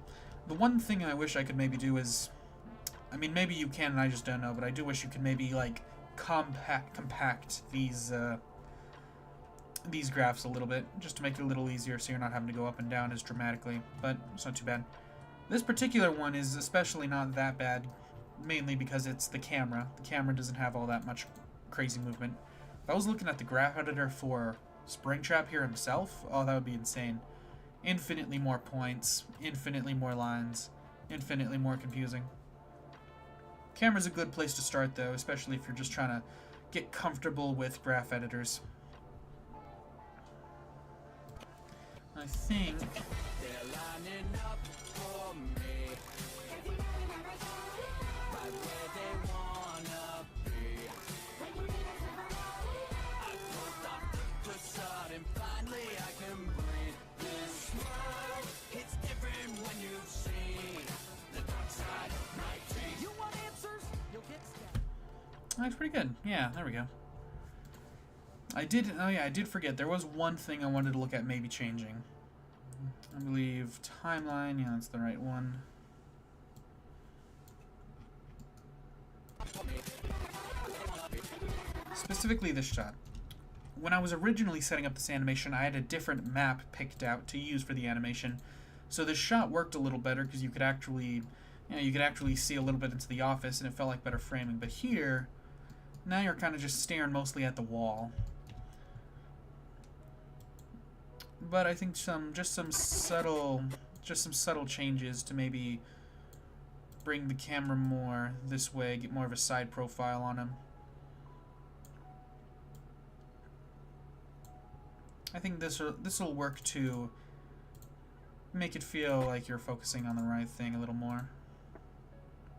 The one thing I wish I could maybe do is, I mean, maybe you can and I just don't know, but I do wish you could maybe, like, compact these graphs a little bit, just to make it a little easier so you're not having to go up and down as dramatically, but it's not too bad. This particular one is especially not that bad, mainly because it's the camera. The camera doesn't have all that much crazy movement. If I was looking at the graph editor for SPRINGTRAP here himself, oh, that would be insane. Infinitely more points, infinitely more lines, infinitely more confusing. Camera's a good place to start though, especially if you're just trying to get comfortable with graph editors. I think... They're lining up for me, right where they wanna be. I pulled off the facade and finally I can breathe. This world, it's different when you've seen the dark side of my teeth. You want answers? You'll get stabbed. That's pretty good. Yeah, there we go. I did forget. There was one thing I wanted to look at maybe changing. I believe timeline. Yeah, that's the right one. Specifically this shot. When I was originally setting up this animation, I had a different map picked out to use for the animation. So this shot worked a little better because you could actually see a little bit into the office and it felt like better framing. But here, now you're kind of just staring mostly at the wall. but I think just some subtle changes to maybe bring the camera more this way, get more of a side profile on him. I think this'll work to make it feel like you're focusing on the right thing a little more.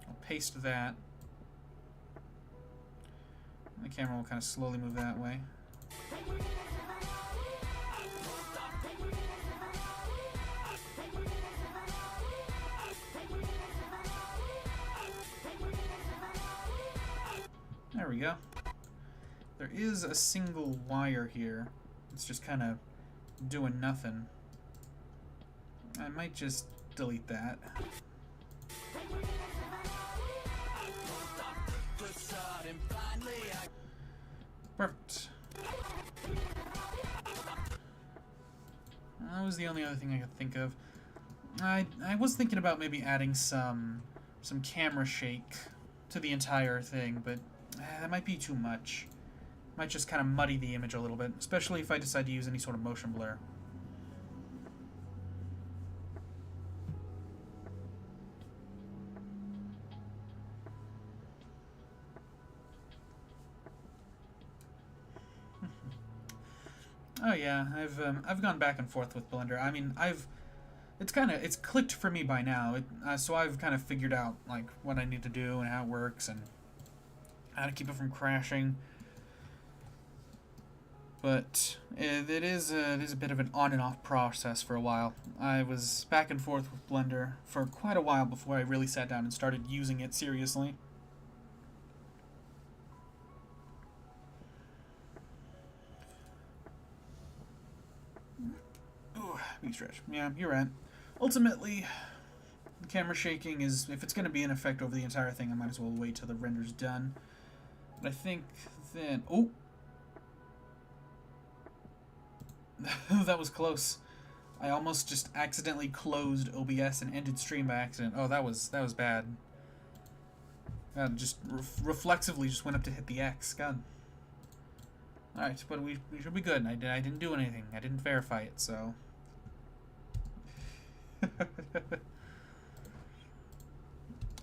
I'll paste that. And the camera will kind of slowly move that way. There we go. There is a single wire here. It's just kind of doing nothing. I might just delete that. Perfect. That was the only other thing I could think of. I was thinking about maybe adding some camera shake to the entire thing, but that might be too much. Might just kind of muddy the image a little bit, especially if I decide to use any sort of motion blur. Oh yeah, I've gone back and forth with Blender. I mean, it's clicked for me by now. So I've kind of figured out like what I need to do and how it works and how to keep it from crashing. But it is a bit of an on and off process for a while. I was back and forth with Blender for quite a while before I really sat down and started using it seriously. Ooh, big stretch. Yeah, you're right. Ultimately, the camera shaking is, if it's going to be in effect over the entire thing, I might as well wait till the render's done. But I think then... Oh! That was close. I almost just accidentally closed OBS and ended stream by accident. Oh, that was bad. Just reflexively just went up to hit the X. God. Alright, but we should be good. I didn't do anything. I didn't verify it, so...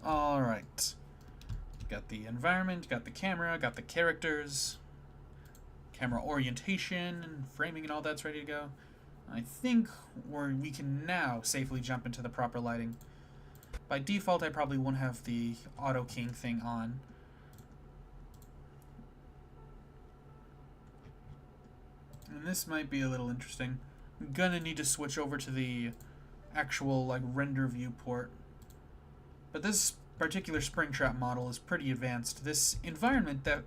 Alright. Got the environment, got the camera, got the characters... Camera orientation and framing and all that's ready to go. I think we can now safely jump into the proper lighting. By default, I probably won't have the auto king thing on. And this might be a little interesting. I'm gonna need to switch over to the actual like render viewport. But this particular Springtrap model is pretty advanced. This environment that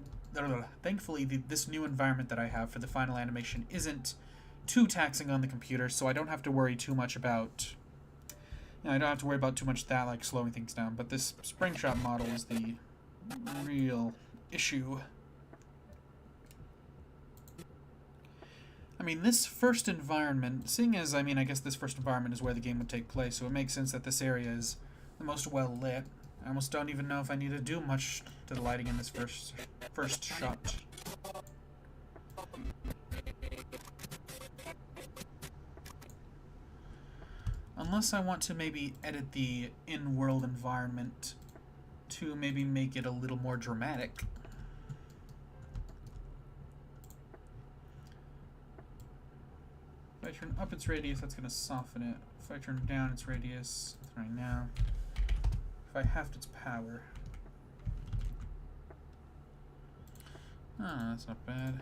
thankfully, this new environment that I have for the final animation isn't too taxing on the computer, so I don't have to worry too much about... I don't have to worry about too much that, like, slowing things down. But this Springtrap model is the real issue. I mean, this first environment, seeing as, I mean, I guess this first environment is where the game would take place, so it makes sense that this area is the most well-lit. I almost don't even know if I need to do much to the lighting in this first shot. Unless I want to maybe edit the in-world environment to maybe make it a little more dramatic. If I turn up its radius, that's going to soften it. If I turn down its radius, right now, if I halved its power. Oh, that's not bad.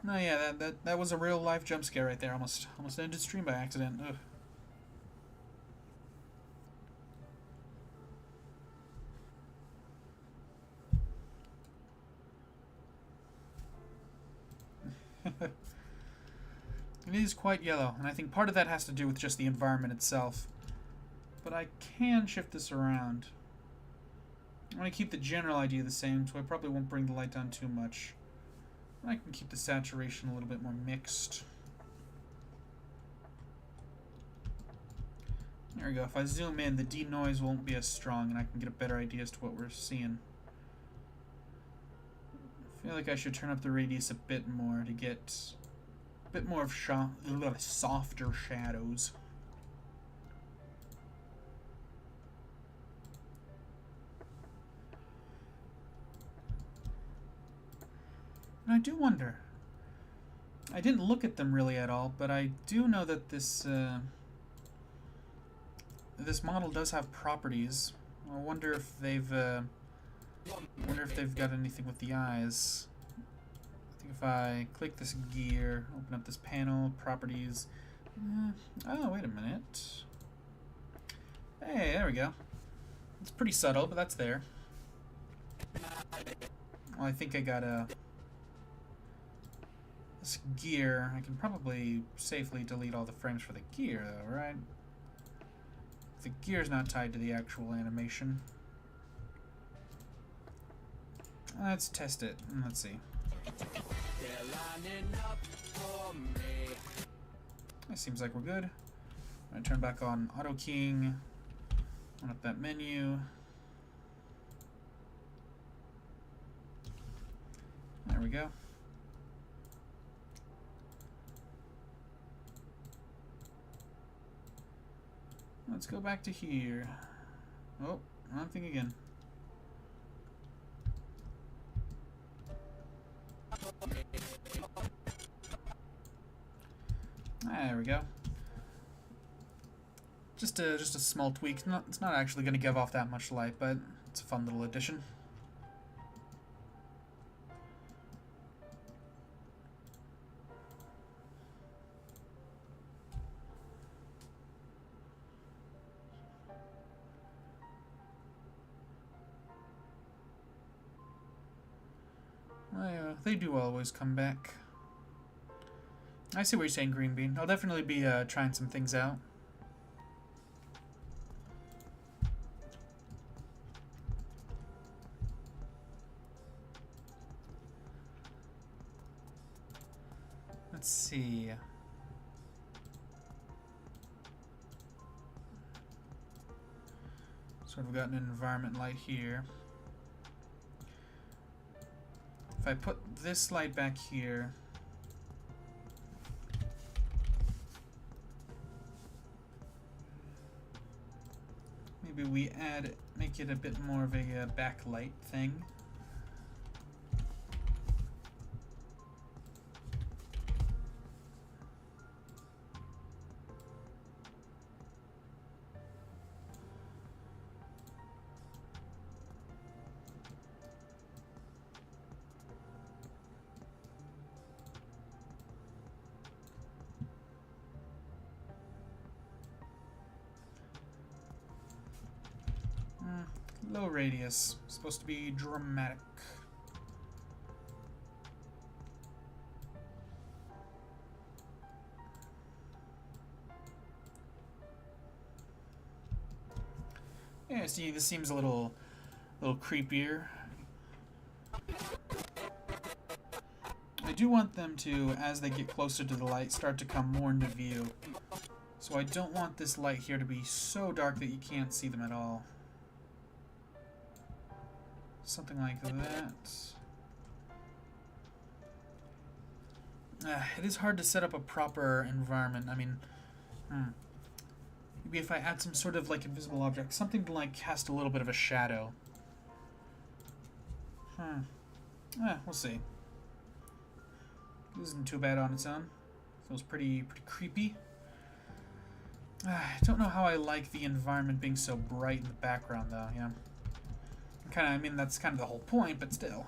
No, yeah, that was a real life jump scare right there. Almost ended stream by accident. Ugh. It is quite yellow, and I think part of that has to do with just the environment itself. But I can shift this around. I want to keep the general idea the same, so I probably won't bring the light down too much. I can keep the saturation a little bit more mixed. There we go. If I zoom in, the denoise won't be as strong, and I can get a better idea as to what we're seeing. I feel like I should turn up the radius a bit more to get a bit more of softer shadows. And I do wonder. I didn't look at them really at all, but I do know that this this model does have properties. I wonder if they've got anything with the eyes. I think if I click this gear, open up this panel, properties. Oh, wait a minute. Hey, there we go. It's pretty subtle, but that's there. Well, I think I got this gear. I can probably safely delete all the frames for the gear, though, right? The gear's not tied to the actual animation. Let's test it. Let's see. That seems like we're good. I'm gonna turn back on auto keying. Open up that menu. There we go. Let's go back to here. Oh, wrong thing again. There we go. Just a small tweak. It's not actually going to give off that much light, but it's a fun little addition. They do always come back. I see what you're saying, Green Bean. I'll definitely be trying some things out. Let's see. So we've got an environment light here. If I put this light back here, maybe we make it a bit more of a backlight thing. Low radius. Supposed to be dramatic. Yeah, see, this seems a little creepier. I do want them to, as they get closer to the light, start to come more into view. So I don't want this light here to be so dark that you can't see them at all. Something like that. It is hard to set up a proper environment. I mean, maybe if I add some sort of like invisible object, something to like cast a little bit of a shadow. We'll see. This isn't too bad on its own. Feels pretty creepy. I don't know how I like the environment being so bright in the background, though. Yeah. I mean, that's kind of the whole point, but still.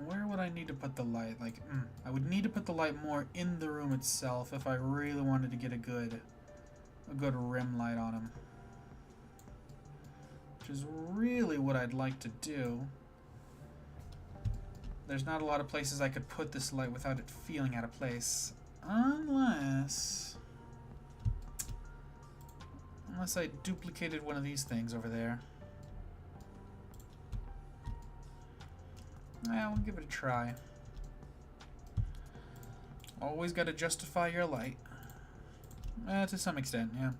Where would I need to put the light? Like, I would need to put the light more in the room itself if I really wanted to get a good rim light on him. Which is really what I'd like to do. There's not a lot of places I could put this light without it feeling out of place. Unless... Unless I duplicated one of these things over there. Yeah, we'll give it a try. Always gotta justify your light. To some extent, yeah.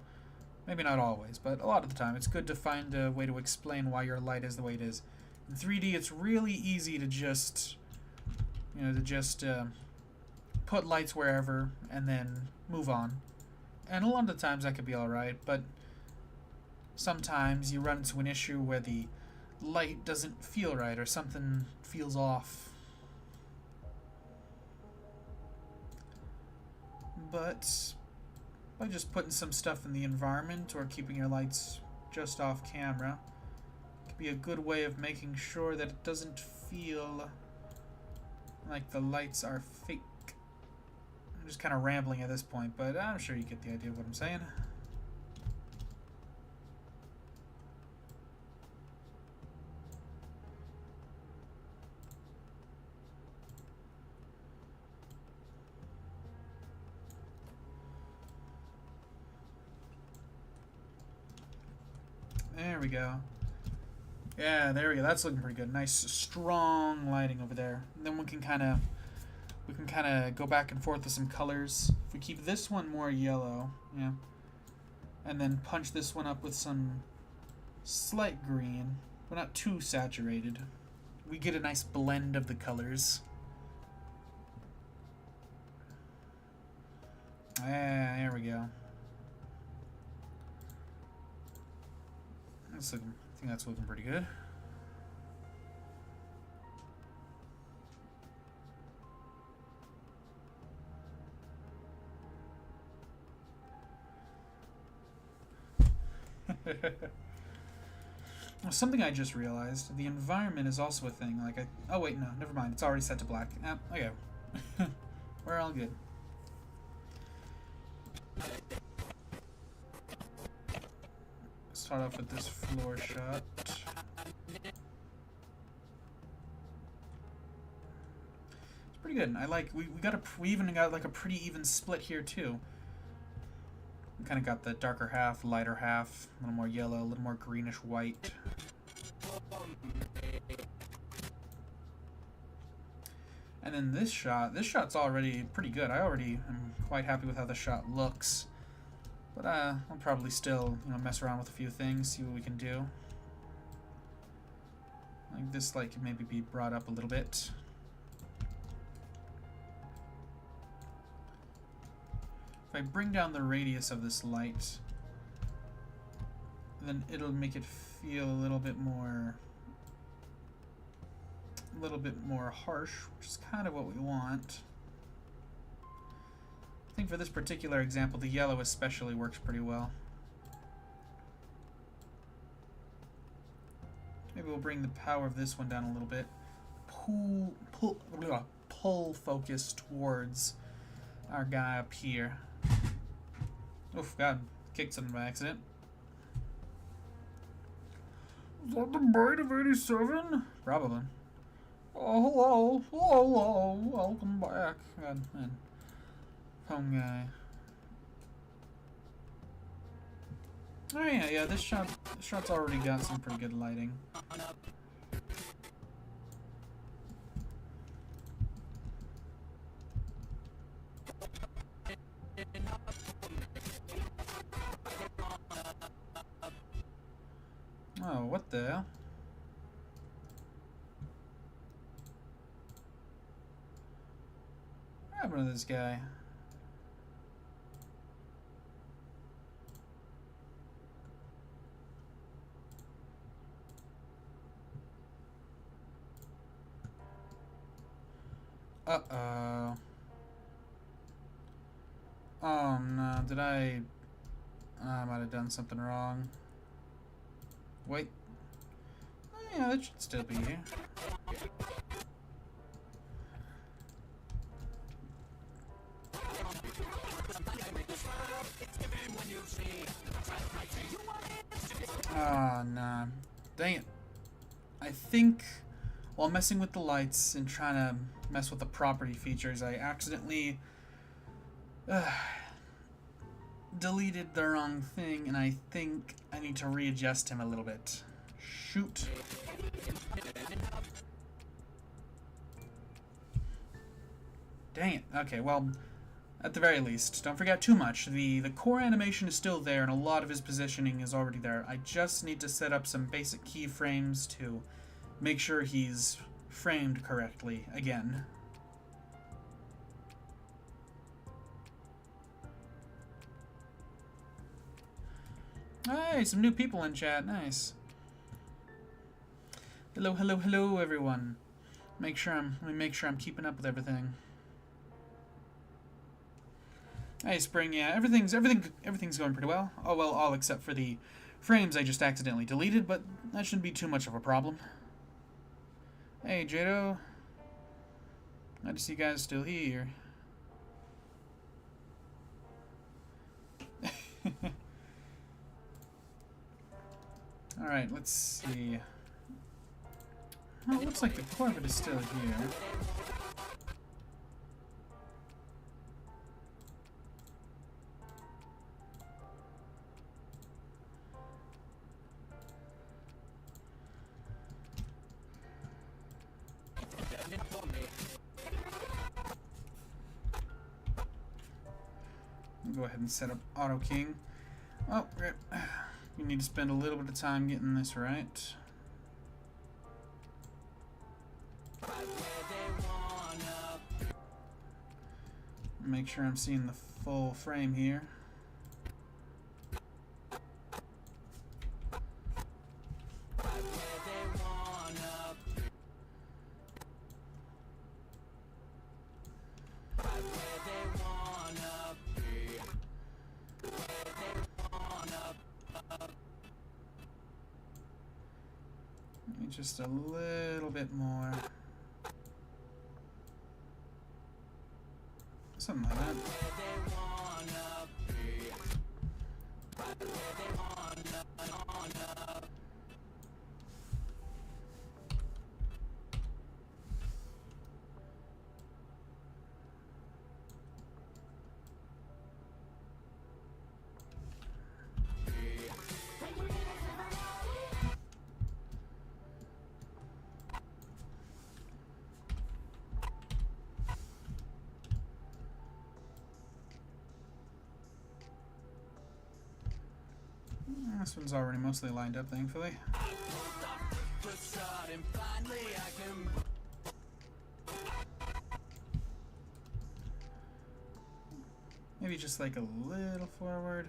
Maybe not always, but a lot of the time. It's good to find a way to explain why your light is the way it is. In 3D, it's really easy to just, you know, put lights wherever and then move on. And a lot of the times that could be alright, but sometimes you run into an issue where the light doesn't feel right or something feels off. But by just putting some stuff in the environment or keeping your lights just off camera, it could be a good way of making sure that it doesn't feel like the lights are fake. I'm just kind of rambling at this point, but I'm sure you get the idea of what I'm saying. There we go. Yeah, there we go. That's looking pretty good. Nice, strong lighting over there. And then we can kind of go back and forth with some colors. If we keep this one more yellow, yeah, and then punch this one up with some slight green, but not too saturated, we get a nice blend of the colors. Yeah, there we go. I think that's looking pretty good. Something I just realized, the environment is also a thing. Like oh wait, no, never mind. It's already set to black. Okay. We're all good. Start off with this floor shot. It's pretty good. I like we even got like a pretty even split here too. We kind of got the darker half, lighter half, a little more yellow, a little more greenish white. And then this shot's already pretty good. I already am quite happy with how the shot looks. But I'll probably still, you know, mess around with a few things, see what we can do. Like this light could maybe be brought up a little bit. If I bring down the radius of this light, then it'll make it feel a little bit more harsh, which is kind of what we want. I think for this particular example, the yellow especially works pretty well. Maybe we'll bring the power of this one down a little bit. Pull focus towards our guy up here. Oof, God, kicked something by accident. Is that the bite of 87? Probably. Oh, hello, welcome back. God, man. Home guy. Oh yeah, this shot's already got some pretty good lighting. Oh, what the hell? What happened to this guy? Uh-oh. Oh no, did I might have done something wrong. Wait. Oh, yeah, that should still be here. Oh, no. Dang it. I think while messing with the lights and trying to mess with the property features, I accidentally deleted the wrong thing, and I think I need to readjust him a little bit. Shoot. Dang it. Okay, well, at the very least, don't forget too much. The core animation is still there, and a lot of his positioning is already there. I just need to set up some basic keyframes to make sure he's framed correctly again. Hey, some new people in chat. Nice. Hello, hello, hello, everyone. Let me make sure I'm keeping up with everything. Hey, Spring. Yeah, everything's going pretty well. Oh well, all except for the frames I just accidentally deleted, but that shouldn't be too much of a problem. Hey, Jado. Glad to see you guys still here. Alright, let's see. Oh, it looks like the Corvette is still here. Go ahead and set up Auto King. Oh, we need to spend a little bit of time getting this right. Make sure I'm seeing the full frame here. Just a little bit more. Something like that. This one's already mostly lined up, thankfully. Maybe just like a little forward.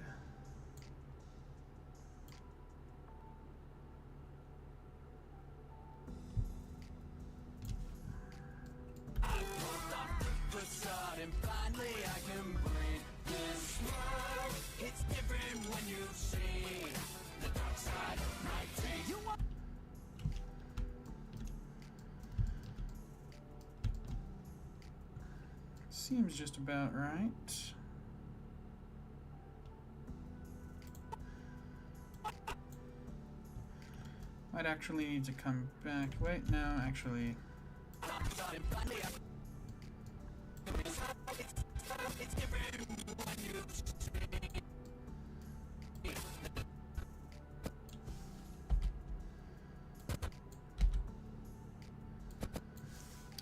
Seems just about right. Might actually need to come back. Wait, no, actually.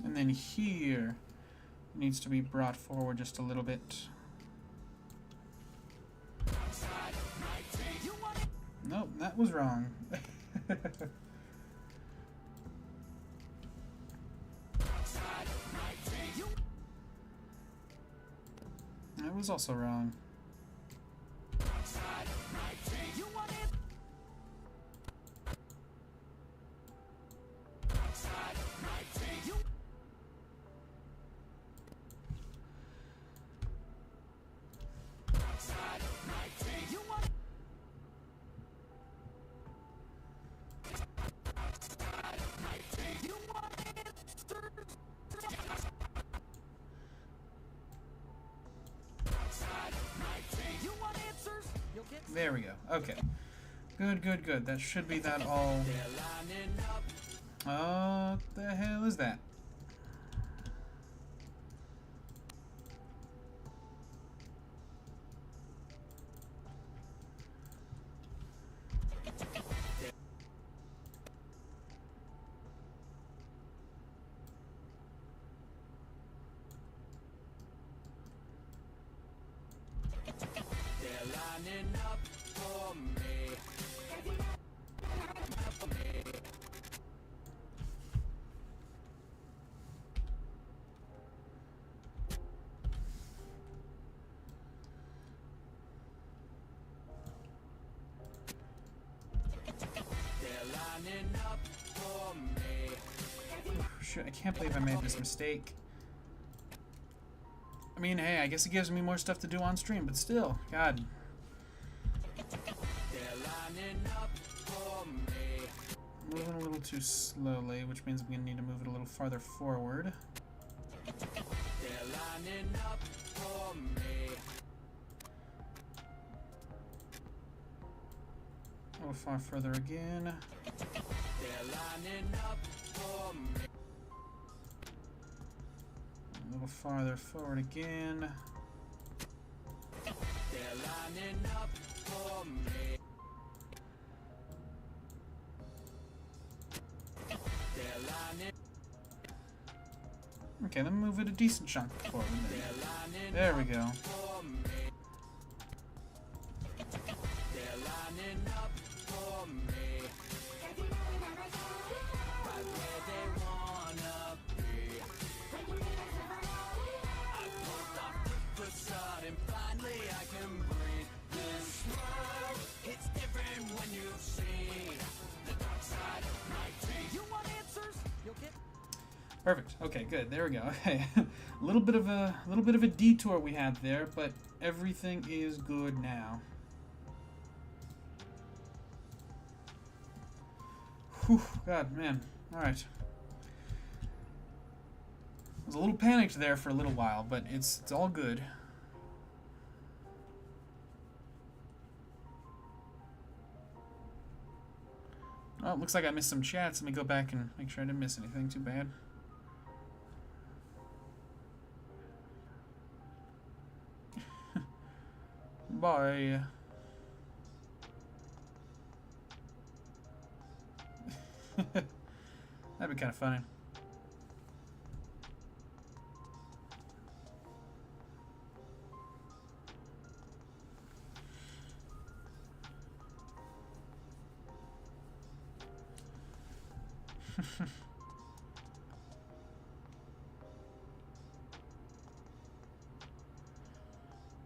And then here needs to be brought forward just a little bit. Nope, that was wrong. That was also wrong. There we go. Okay. Good, good, good. That should be that all. What the hell is that? lining up for me. They're lining up for me. Shit, I can't believe I made this mistake. I mean, hey, I guess it gives me more stuff to do on stream, but still, God. They're lining up for me. Moving a little too slowly, which means I'm gonna need to move it a little farther forward. They're lining up for me. A little far further again. They're lining up for me. A little farther forward again. They're lining up for me. They're lining. Okay, let me move it a decent chunk forward. They're lining There we go. for me. They're lining up for me. Right where they wanna be. I pulled off the facade and finally I can breathe. This world, it's different when you've seen the dark side of my teeth. You want answers? You'll get. Perfect. Okay, good. There we go. Okay, a little bit of a detour we had there, but everything is good now. Whew, God, man. All right. I was a little panicked there for a little while, but it's all good. Oh, it looks like I missed some chats. Let me go back and make sure I didn't miss anything too bad. Bye. That'd be kind of funny.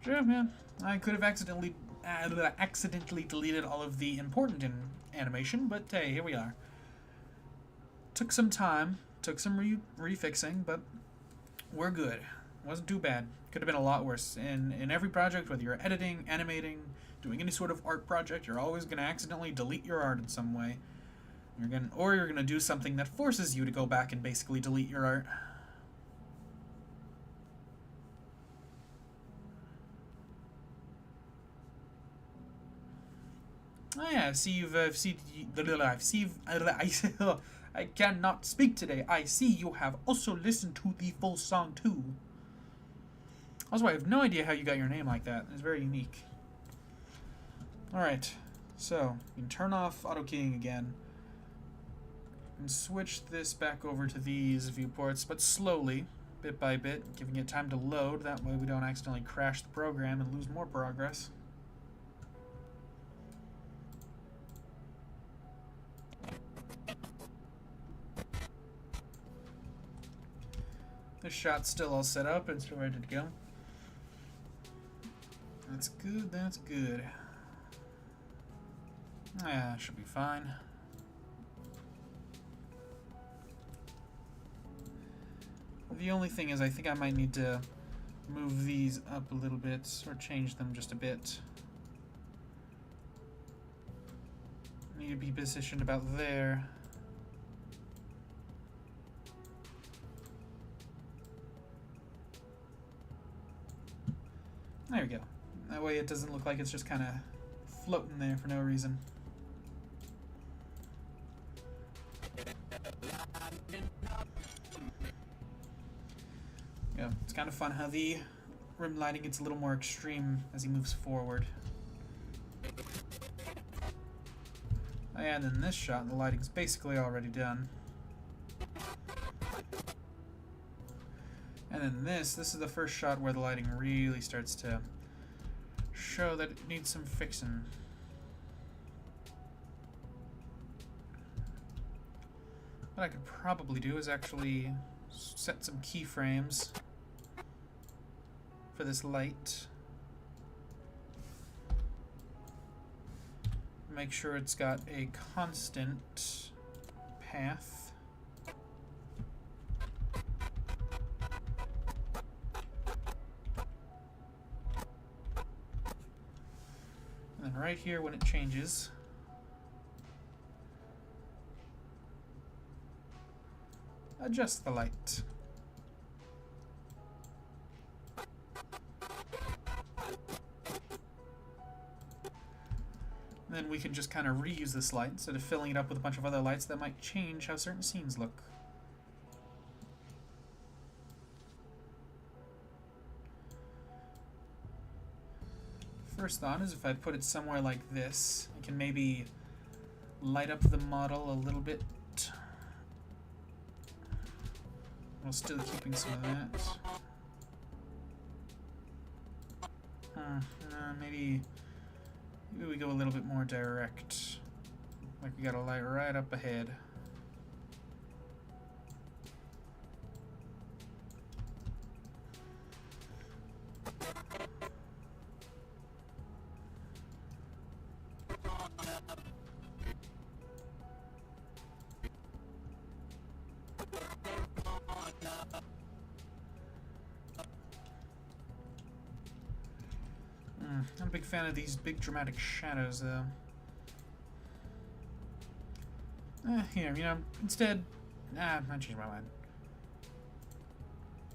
Sure, man. I could have accidentally deleted all of the important animation, but hey, here we are. Took some time, took some refixing, but we're good. Wasn't too bad. Could have been a lot worse. In every project, whether you're editing, animating, doing any sort of art project, you're always going to accidentally delete your art in some way. You're gonna do something that forces you to go back and basically delete your art. Oh yeah, I cannot speak today. I see you have also listened to the full song too. Also, I have no idea how you got your name like that. It's very unique. Alright, so you can turn off auto keying again. And switch this back over to these viewports, but slowly, bit by bit, giving it time to load. That way we don't accidentally crash the program and lose more progress. This shot's still all set up and still ready to go. That's good, that's good. Yeah, should be fine. The only thing is I think I might need to move these up a little bit, or change them just a bit. Need to be positioned about there. There we go. That way it doesn't look like it's just kind of floating there for no reason. Yeah, it's kind of fun how the rim lighting gets a little more extreme as he moves forward. And in this shot, the lighting's basically already done. And then this is the first shot where the lighting really starts to show that it needs some fixing. What I could probably do is actually set some keyframes for this light. Make sure it's got a constant path. And then right here when it changes, adjust the light. Then we can just kind of reuse this light instead of filling it up with a bunch of other lights that might change how certain scenes look. First thought is if I put it somewhere like this, I can maybe light up the model a little bit while still keeping some of that. Maybe we go a little bit more direct. Like we got a light right up ahead. I'm a big fan of these big dramatic shadows, though. Here, you know, instead... I changed my mind.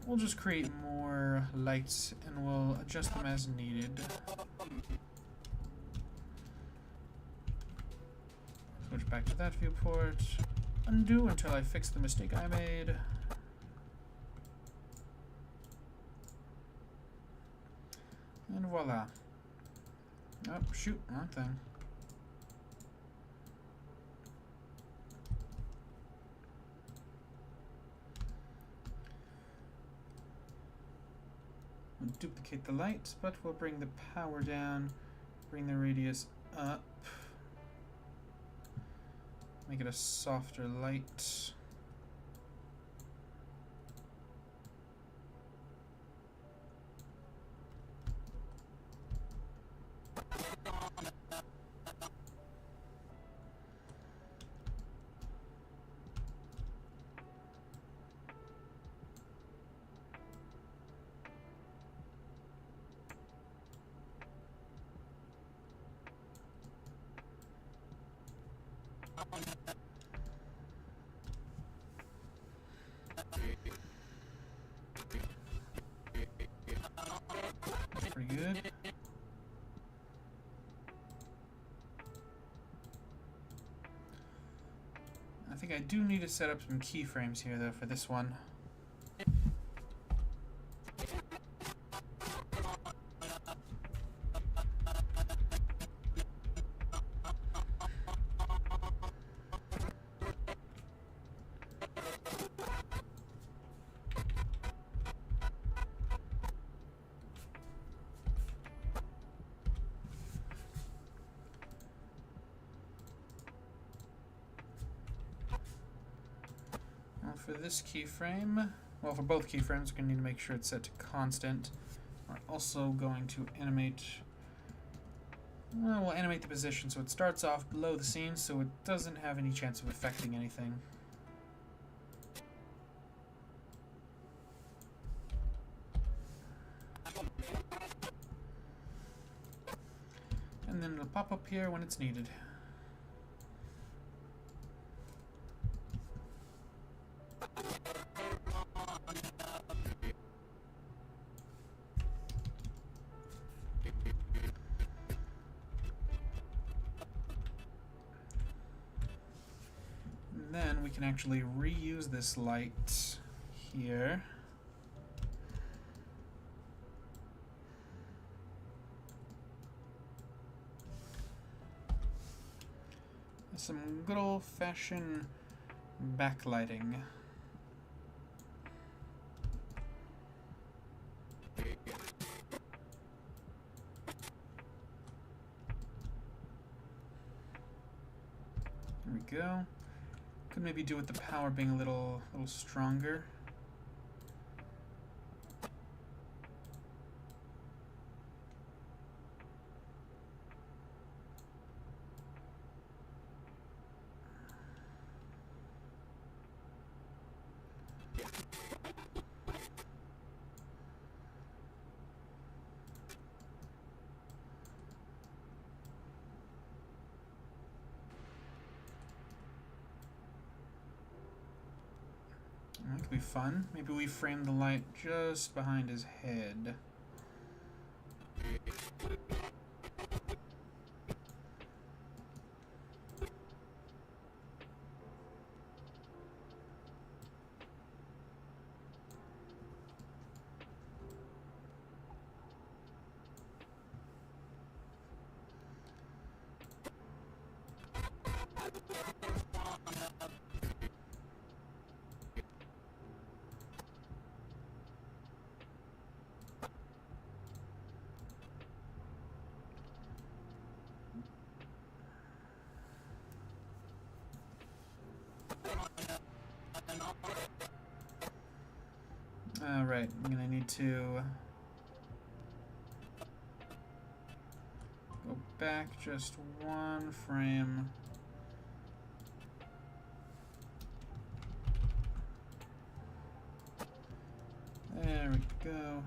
We'll just create more lights, and we'll adjust them as needed. Switch back to that viewport. Undo until I fix the mistake I made. And voila. Oh, shoot, wrong thing. We'll duplicate the light, but we'll bring the power down, bring the radius up, make it a softer light. Pretty good. I think I do need to set up some keyframes here, though, for this one. For this keyframe, well, for both keyframes, we're going to need to make sure it's set to constant. We're also going to animate, well, we'll animate the position so it starts off below the scene so it doesn't have any chance of affecting anything. And then it'll pop up here when it's needed. Then we can actually reuse this light here. Some good old-fashioned backlighting. There we go. Could maybe do with the power being a little stronger. That could be fun. Maybe we frame the light just behind his head. Alright, I'm gonna need to go back just one frame. There we go.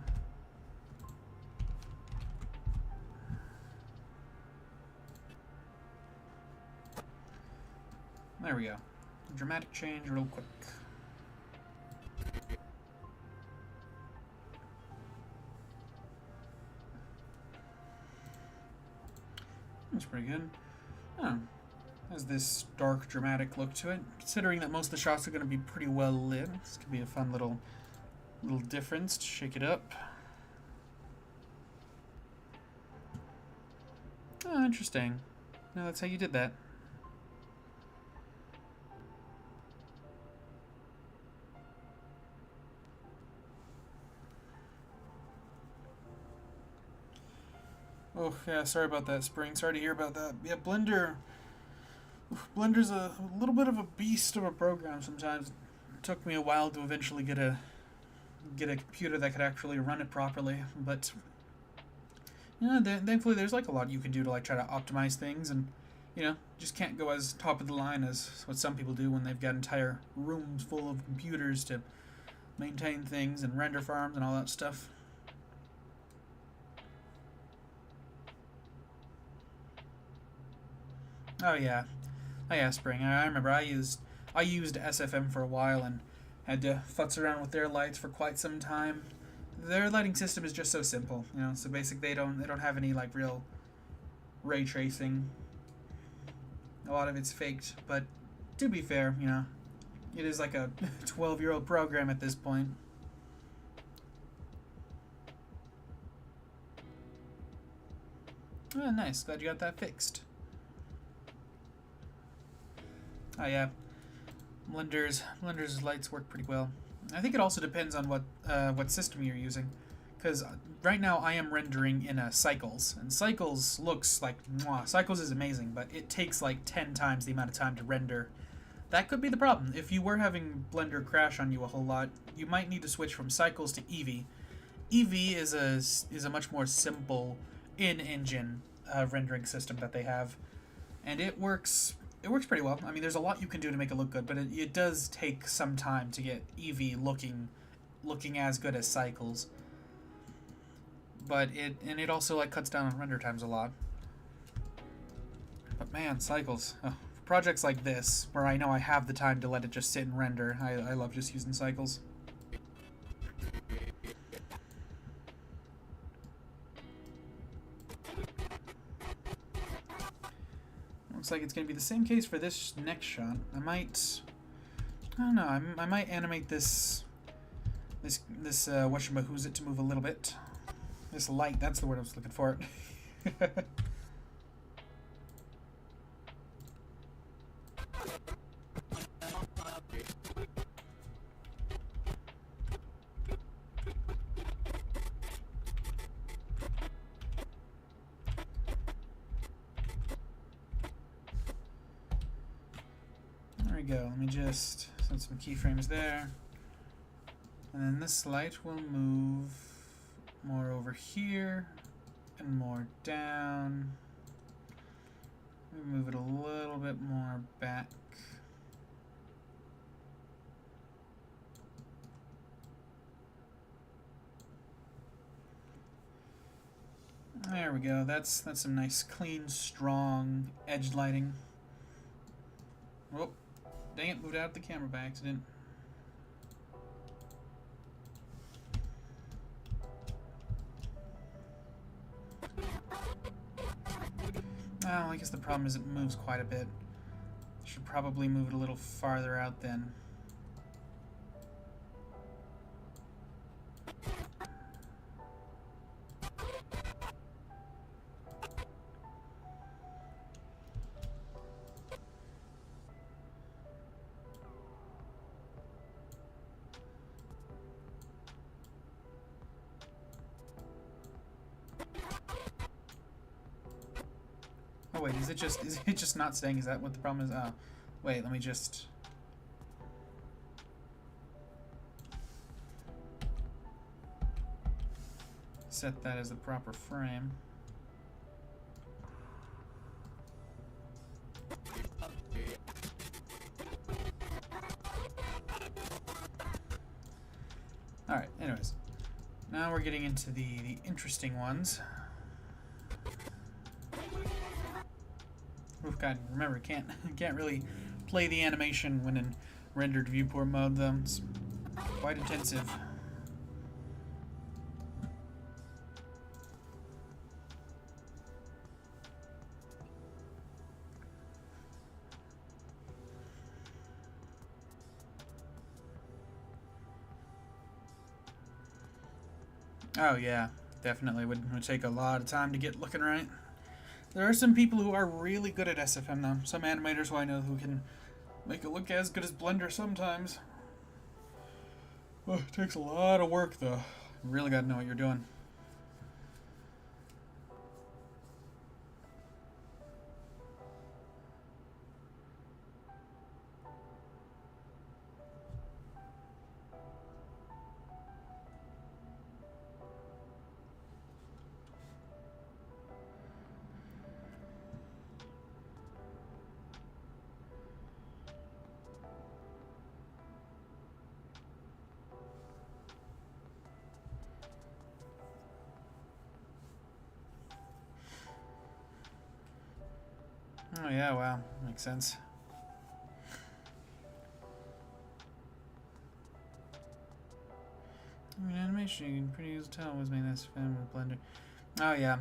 There we go. Dramatic change real quick. That's pretty good. Oh, has this dark, dramatic look to it. Considering that most of the shots are going to be pretty well lit, this could be a fun little difference to shake it up. Oh, interesting. No, that's how you did that. Oh, yeah, sorry about that, Spring. Sorry to hear about that. Yeah, Blender's a little bit of a beast of a program sometimes. It took me a while to eventually get a computer that could actually run it properly, but yeah, thankfully there's like a lot you can do to like try to optimize things, and you know, just can't go as top of the line as what some people do when they've got entire rooms full of computers to maintain things and render farms and all that stuff. Oh yeah, Spring. I remember I used SFM for a while and had to futz around with their lights for quite some time. Their lighting system is just so simple, you know. So basically, they don't have any like real ray tracing. A lot of it's faked, but to be fair, you know, it is like a 12-year-old program at this point. Oh, nice. Glad you got that fixed. Oh yeah, Blender's lights work pretty well. I think it also depends on what system you're using, because right now I am rendering in a Cycles, and Cycles looks like mwah. Cycles is amazing, but it takes like 10 times the amount of time to render. That could be the problem. If you were having Blender crash on you a whole lot, you might need to switch from Cycles to Eevee. Eevee is a much more simple in-engine rendering system that they have, and it works pretty well. I mean, there's a lot you can do to make it look good, but it does take some time to get Eevee looking as good as Cycles. But it also like cuts down on render times a lot. But man, Cycles. Oh, for projects like this, where I know I have the time to let it just sit and render, I love just using Cycles. Looks like it's going to be the same case for this next shot. I don't know, I might animate this whatchamahoosit to move a little bit. This light, that's the word I was looking for. we go. Let me just set some keyframes there. And then this light will move more over here and more down. Move it a little bit more back. There we go. That's some nice, clean, strong edge lighting. Oh, dang it! Moved out the camera by accident. Oh, I guess the problem is it moves quite a bit. Should probably move it a little farther out then. Oh wait, is it just not staying? Is that what the problem is? Oh, wait, let me just... set that as the proper frame. Alright, anyways. Now we're getting into the interesting ones. Oh god, remember, can't really play the animation when in rendered viewport mode though. It's quite intensive. Oh yeah, definitely would take a lot of time to get looking right. There are some people who are really good at SFM though. Some animators who I know who can make it look as good as Blender sometimes. Oh, it takes a lot of work though. You really gotta know what you're doing. Oh yeah, wow, makes sense. I mean, animation, you can pretty easily tell was made this film with Blender. Oh yeah,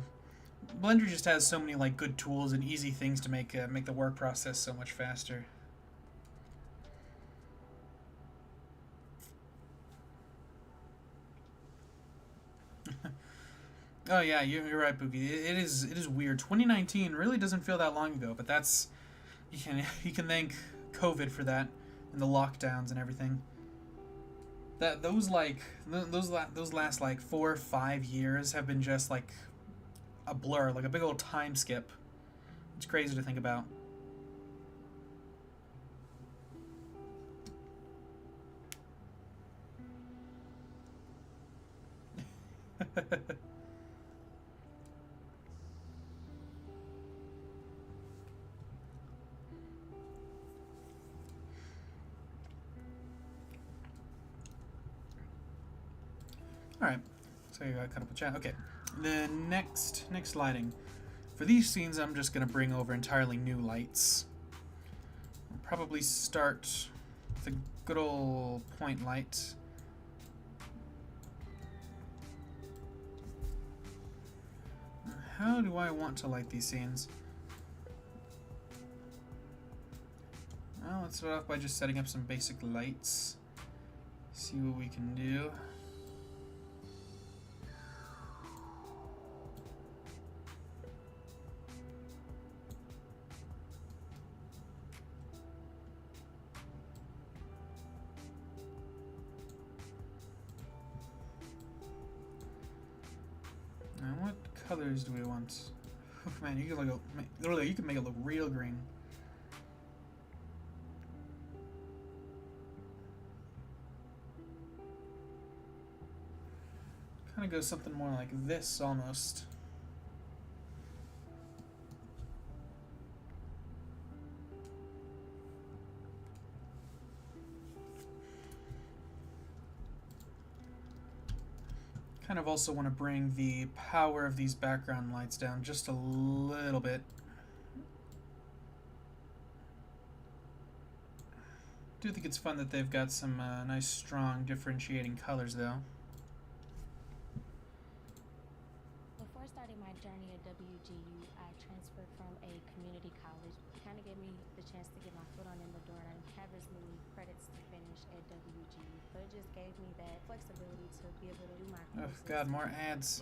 Blender just has so many like good tools and easy things to make the work process so much faster. Oh yeah, you're right, Boogie. It is weird. 2019 really doesn't feel that long ago, but that's you can thank COVID for that and the lockdowns and everything. That those last like 4 or 5 years have been just like a blur, like a big old time skip. It's crazy to think about. Alright, so you got cut up with chat. Okay, the next lighting. For these scenes, I'm just going to bring over entirely new lights. I'll probably start with a good old point light. How do I want to light these scenes? Well, let's start off by just setting up some basic lights. See what we can do. Now, what colors do we want? Oh, man, you can literally you can make it look real green. Kind of goes something more like this almost. Kind of also want to bring the power of these background lights down just a little bit. I do think it's fun that they've got some nice strong differentiating colors though. Before starting my journey at WGU, I transferred from a community college. It kind of gave me the chance to get my foot on in the door, and I didn't have as many credits to finish at WGU, but it just gave me that flexibility to be able to do my courses. Oh god, more ads.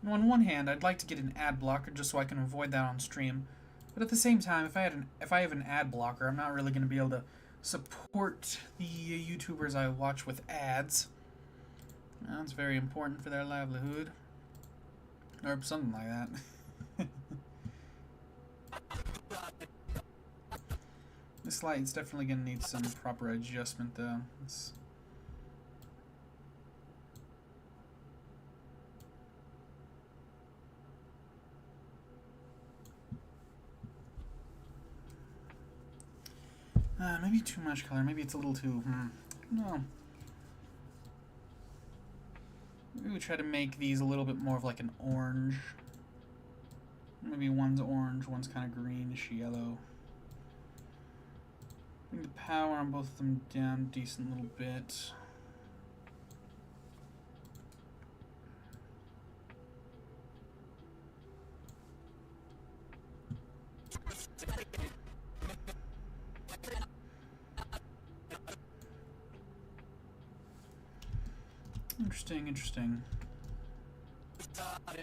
You know, on one hand, I'd like to get an ad blocker just so I can avoid that on stream. But at the same time, if I have an ad blocker, I'm not really going to be able to support the YouTubers I watch with ads. That's very important for their livelihood. Or something like that. This light's definitely going to need some proper adjustment though. Maybe too much color. Maybe it's a little too... No. Maybe we try to make these a little bit more of like an orange. Maybe one's orange, one's kind of greenish yellow. Bring the power on both of them down a decent little bit. Interesting, interesting. I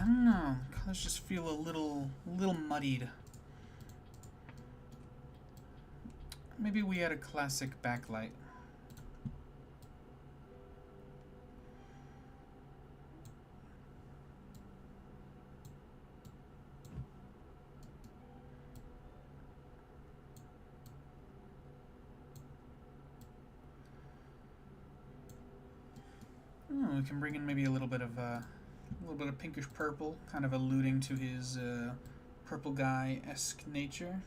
don't know. Colors just feel a little muddied. Maybe we had a classic backlight. Oh, we can bring in maybe a little bit of pinkish purple, kind of alluding to his purple guy-esque nature.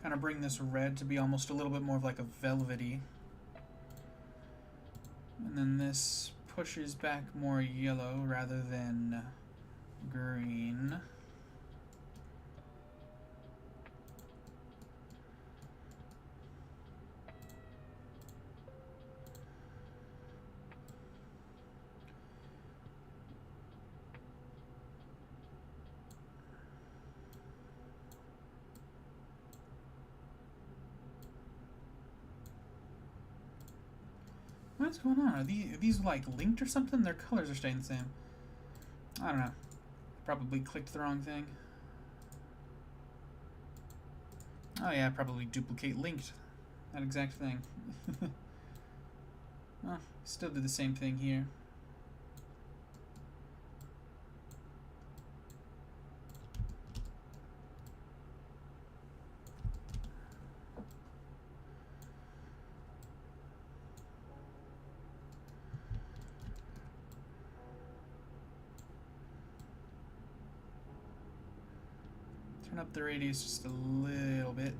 Kind of bring this red to be almost a little bit more of like a velvety. And then this pushes back more yellow rather than green. What's going on? Are these like linked or something? Their colors are staying the same. I don't know. Probably clicked the wrong thing. Oh yeah, probably duplicate linked. That exact thing. Oh, still do the same thing here. Turn up the radius just a little bit.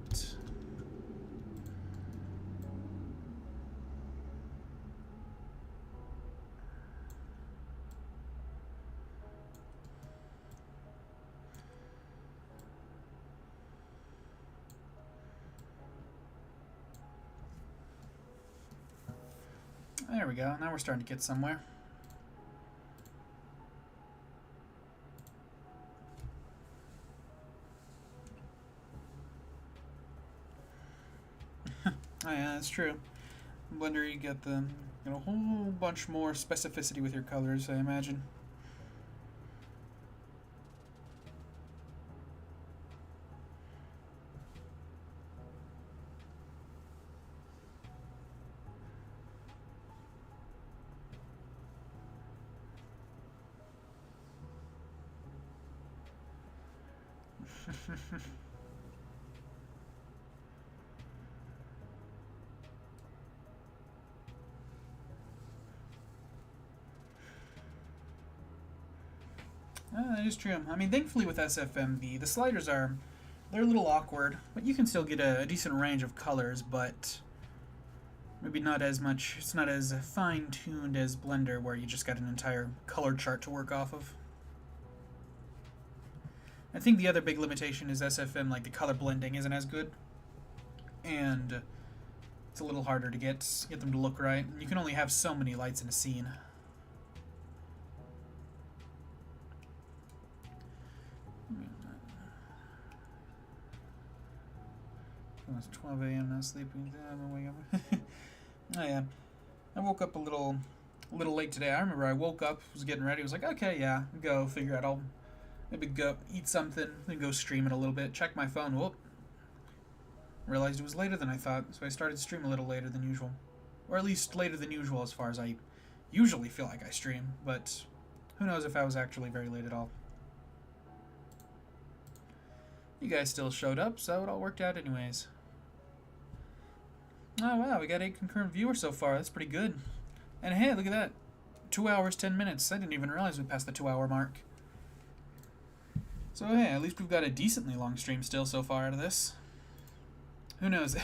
There we go. Now we're starting to get somewhere. Oh yeah, that's true. Blender, you get a whole bunch more specificity with your colors, I imagine. That is true. I mean, thankfully with SFMV, the sliders they're a little awkward, but you can still get a decent range of colors, but maybe not as much, it's not as fine-tuned as Blender, where you just got an entire color chart to work off of. I think the other big limitation is SFM, like the color blending isn't as good, and it's a little harder to get them to look right. You can only have so many lights in a scene. It's 12 a.m. now, sleeping. I'm waking up. Oh yeah, I woke up a little late today. I remember I woke up, was getting ready, was like, okay, yeah, go figure out. I'll maybe go eat something, then go stream it a little bit. Check my phone. Whoop. Realized it was later than I thought, so I started to stream a little later than usual, or at least later than usual as far as I usually feel like I stream. But who knows if I was actually very late at all. You guys still showed up, so it all worked out anyways. Oh wow, we got 8 concurrent viewers so far. That's pretty good. And hey, look at that. 2 hours, 10 minutes. I didn't even realize we passed the 2-hour mark. So hey, at least we've got a decently long stream still so far out of this. Who knows?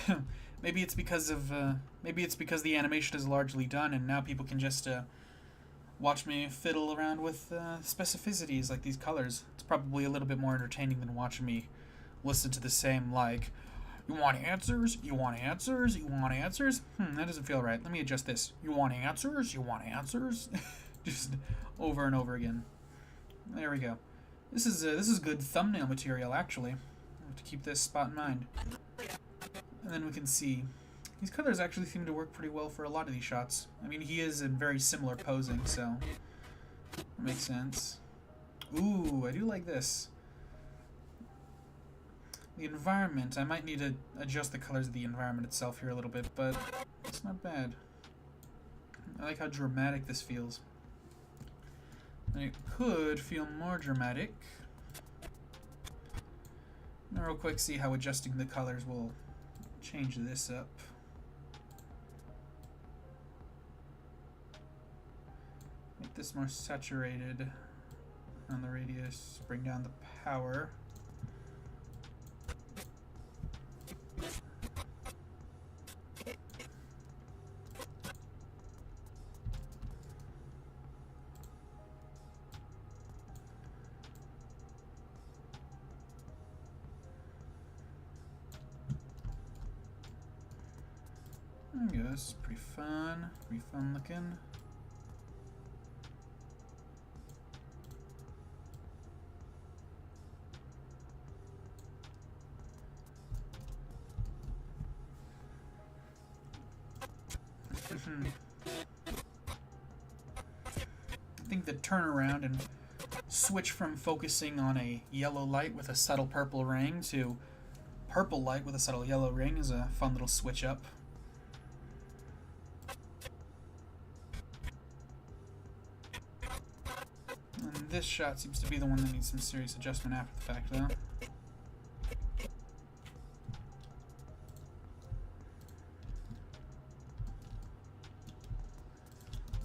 Maybe it's because the animation is largely done and now people can just watch me fiddle around with specificities like these colors. It's probably a little bit more entertaining than watching me listen to the same, like, you want answers? You want answers? You want answers? That doesn't feel right. Let me adjust this. You want answers? You want answers? Just over and over again. There we go. This is good thumbnail material, actually. I have to keep this spot in mind. And then we can see these colors actually seem to work pretty well for a lot of these shots. I mean, he is in very similar posing, so it makes sense. Ooh, I do like this. The environment, I might need to adjust the colors of the environment itself here a little bit, but it's not bad. I like how dramatic this feels. And it could feel more dramatic. Now real quick, see how adjusting the colors will change this up. Make this more saturated on the radius, bring down the power. There we go, this is pretty fun looking. I think the turnaround and switch from focusing on a yellow light with a subtle purple ring to purple light with a subtle yellow ring is a fun little switch up. And this shot seems to be the one that needs some serious adjustment after the fact, though.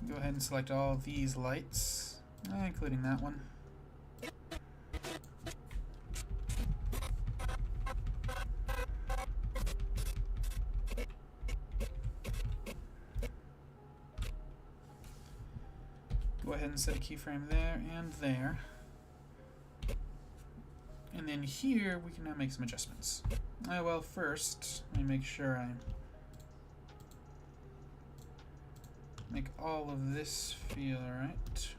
Go ahead and select all these lights, including that one. Go ahead and set a keyframe there and there. And then here we can now make some adjustments. Well, first, let me make sure I make all of this feel right.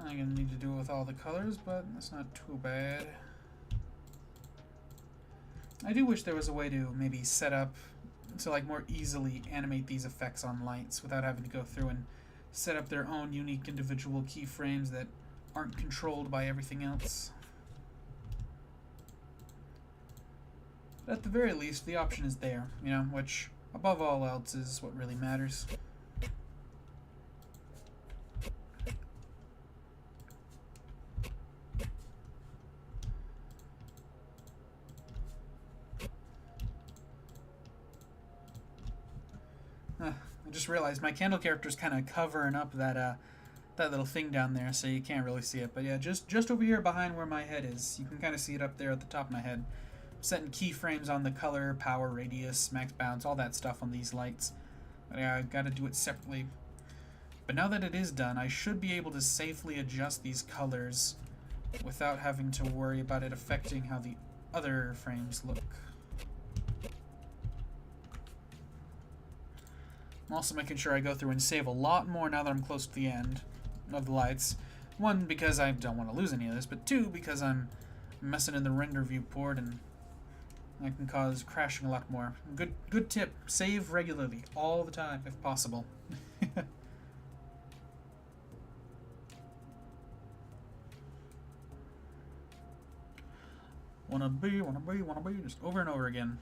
I'm gonna need to do it with all the colors, but that's not too bad. I do wish there was a way to maybe set up to like more easily animate these effects on lights without having to go through and set up their own unique individual keyframes that aren't controlled by everything else. But at the very least, the option is there, you know, which above all else is what really matters. I just realized my candle character's kind of covering up that that little thing down there, so you can't really see it. But yeah, just over here behind where my head is, you can kind of see it up there at the top of my head. I'm setting keyframes on the color, power, radius, max bounce, all that stuff on these lights. But yeah, I gotta do it separately. But now that it is done, I should be able to safely adjust these colors without having to worry about it affecting how the other frames look. I'm also making sure I go through and save a lot more now that I'm close to the end of the lights. One, because I don't want to lose any of this, but two, because I'm messing in the render viewport and that can cause crashing a lot more. Good tip, save regularly, all the time, if possible. wanna be, just over and over again,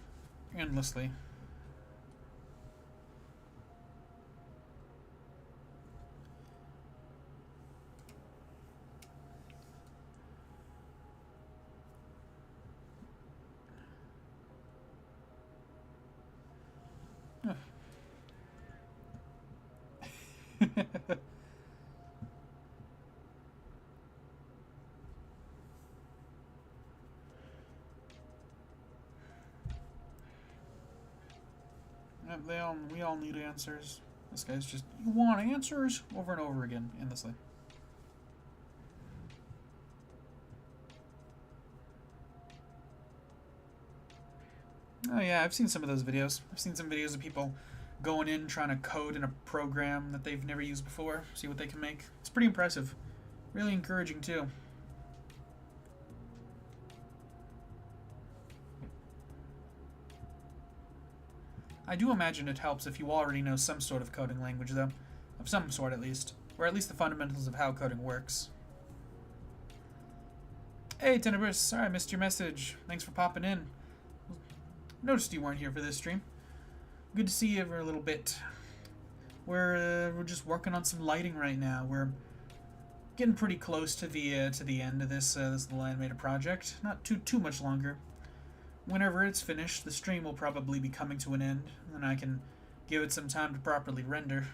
endlessly. We all need answers. This guy's just, you want answers? Over and over again, endlessly. Oh yeah, I've seen some of those videos. I've seen some videos of people going in trying to code in a program that they've never used before, see what they can make. It's pretty impressive. Really encouraging too. I do imagine it helps if you already know some sort of coding language, though. Of some sort, at least. Or at least the fundamentals of how coding works. Hey, Tenebrous. Sorry I missed your message. Thanks for popping in. Noticed you weren't here for this stream. Good to see you for a little bit. We're just working on some lighting right now. We're getting pretty close to the end of this little animated project. Not too much longer. Whenever it's finished, the stream will probably be coming to an end, and I can give it some time to properly render.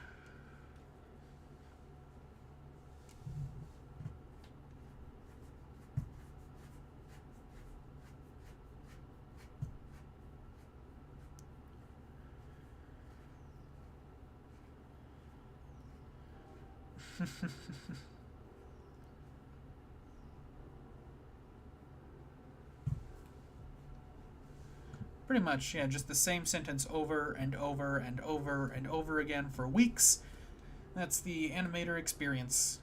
Pretty much, yeah, just the same sentence over and over and over and over again for weeks. That's the animator experience.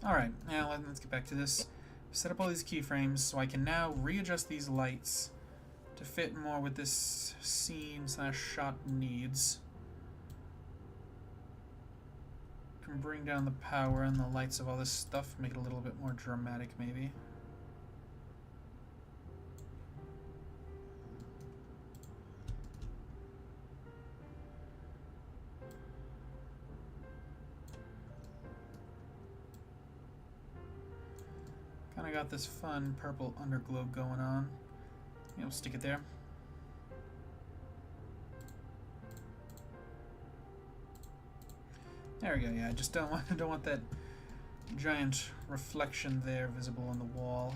Alright, now let's get back to this. Set up all these keyframes so I can now readjust these lights to fit more with this scene / shot needs. Can bring down the power and the lights of all this stuff, make it a little bit more dramatic maybe. Kinda got this fun purple underglow going on. You know, stick it there. There we go. Yeah, I just don't want that giant reflection there visible on the wall.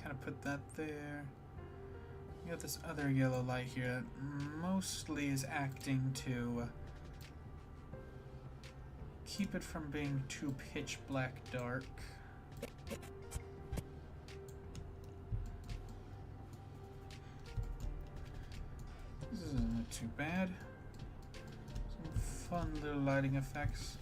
Kind of put that there. You got this other yellow light here that mostly is acting to keep it from being too pitch black dark. This isn't too bad. Some fun little lighting effects.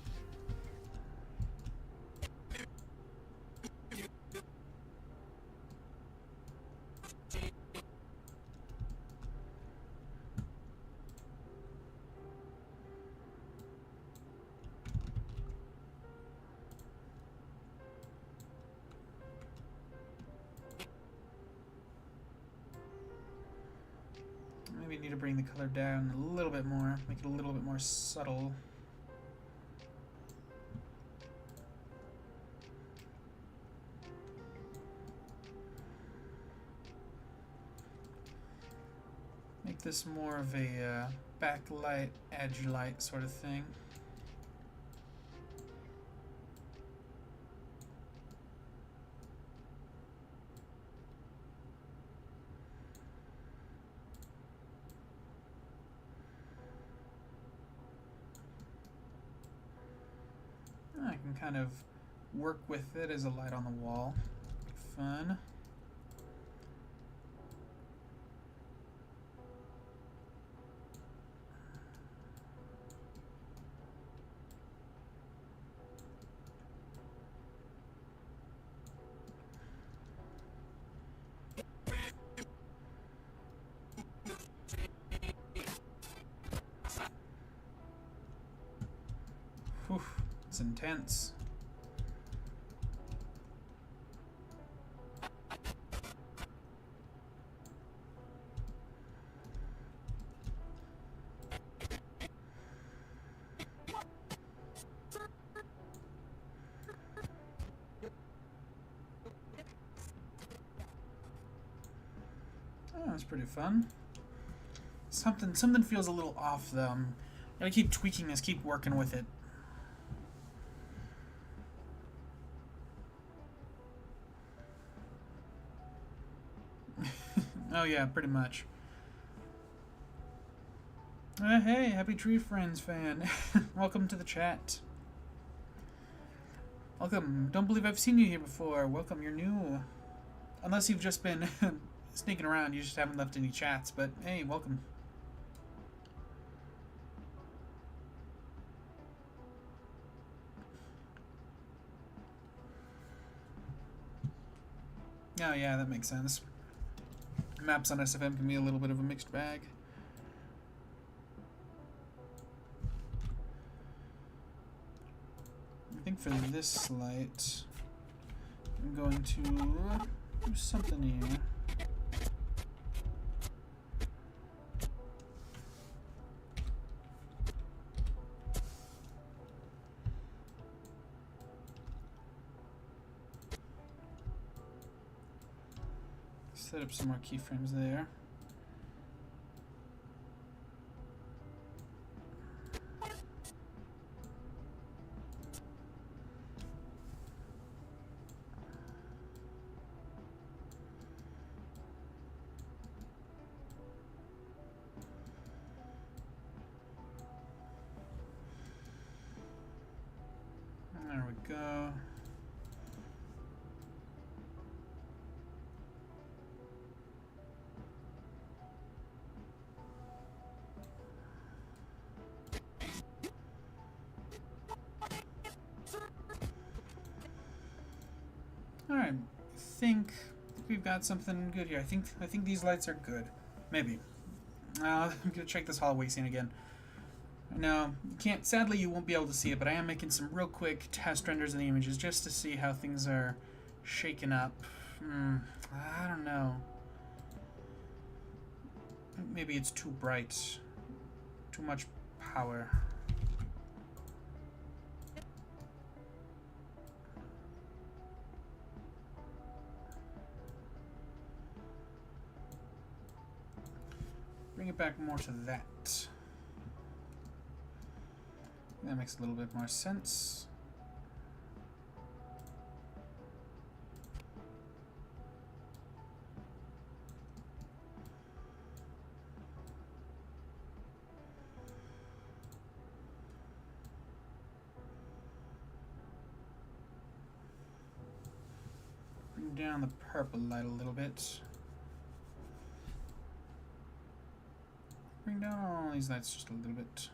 Maybe need to bring the color down a little bit more, make it a little bit more subtle. Make this more of a backlight, edge light sort of thing. I can kind of work with it as a light on the wall. Fun. Whew, it's intense. Oh, that's pretty fun. Something feels a little off though. Gotta keep tweaking this, keep working with it. Oh yeah, pretty much. Hey, Happy Tree Friends fan. Welcome to the chat. Welcome. Don't believe I've seen you here before. Welcome, you're new. Unless you've just been sneaking around, you just haven't left any chats, but hey, welcome. Oh yeah, that makes sense. Maps on SFM can be a little bit of a mixed bag. I think for this light, I'm going to do something here. Set up some more keyframes there. There we go. Alright, I think we've got something good here. I think these lights are good. Maybe. I'm gonna check this hallway scene again. No, sadly you won't be able to see it, but I am making some real quick test renders of the images just to see how things are shaken up. I don't know. Maybe it's too bright. Too much power. Bring it back more to that. That makes a little bit more sense. Bring down the purple light a little bit. Bring down all these lights just a little bit.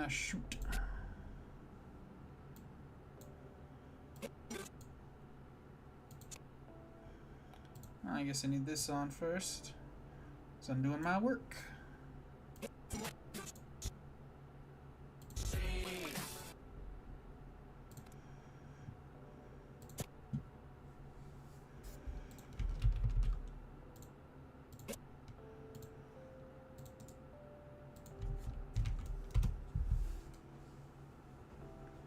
Ah, shoot. I guess I need this on first, so I'm doing my work.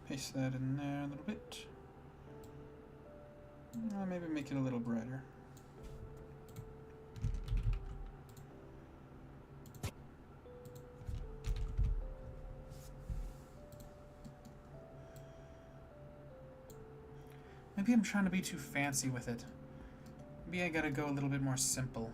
Paste that in there a little bit. Maybe make it a little brighter. Maybe I'm trying to be too fancy with it. Maybe I gotta go a little bit more simple.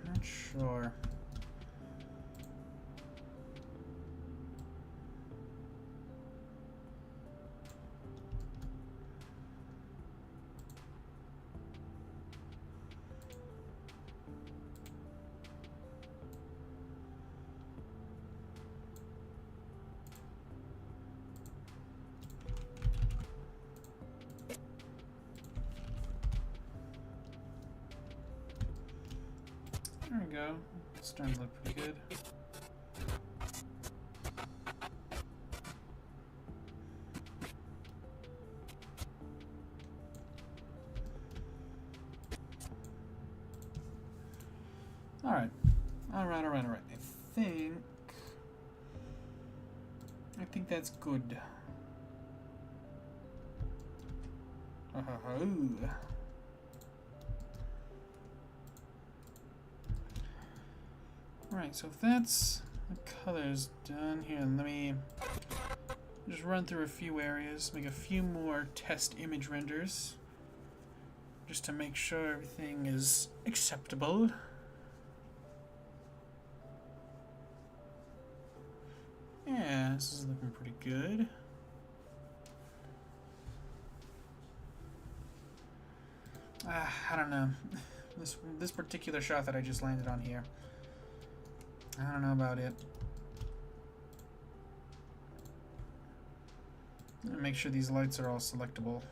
Not sure. There we go. It's starting to look pretty good. Alright. Alright. I think that's good. Alright, so if that's the colors done here, let me just run through a few areas, make a few more test image renders, just to make sure everything is acceptable. Yeah, this is looking pretty good. I don't know. This particular shot that I just landed on here, I don't know about it. Make sure these lights are all selectable.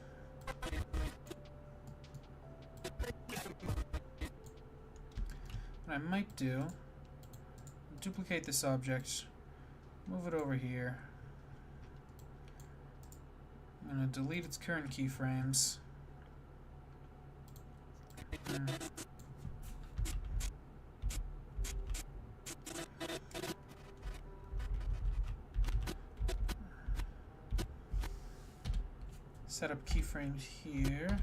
What I might do, duplicate this object, move it over here. I'm going to delete its current keyframes. Set up keyframes here.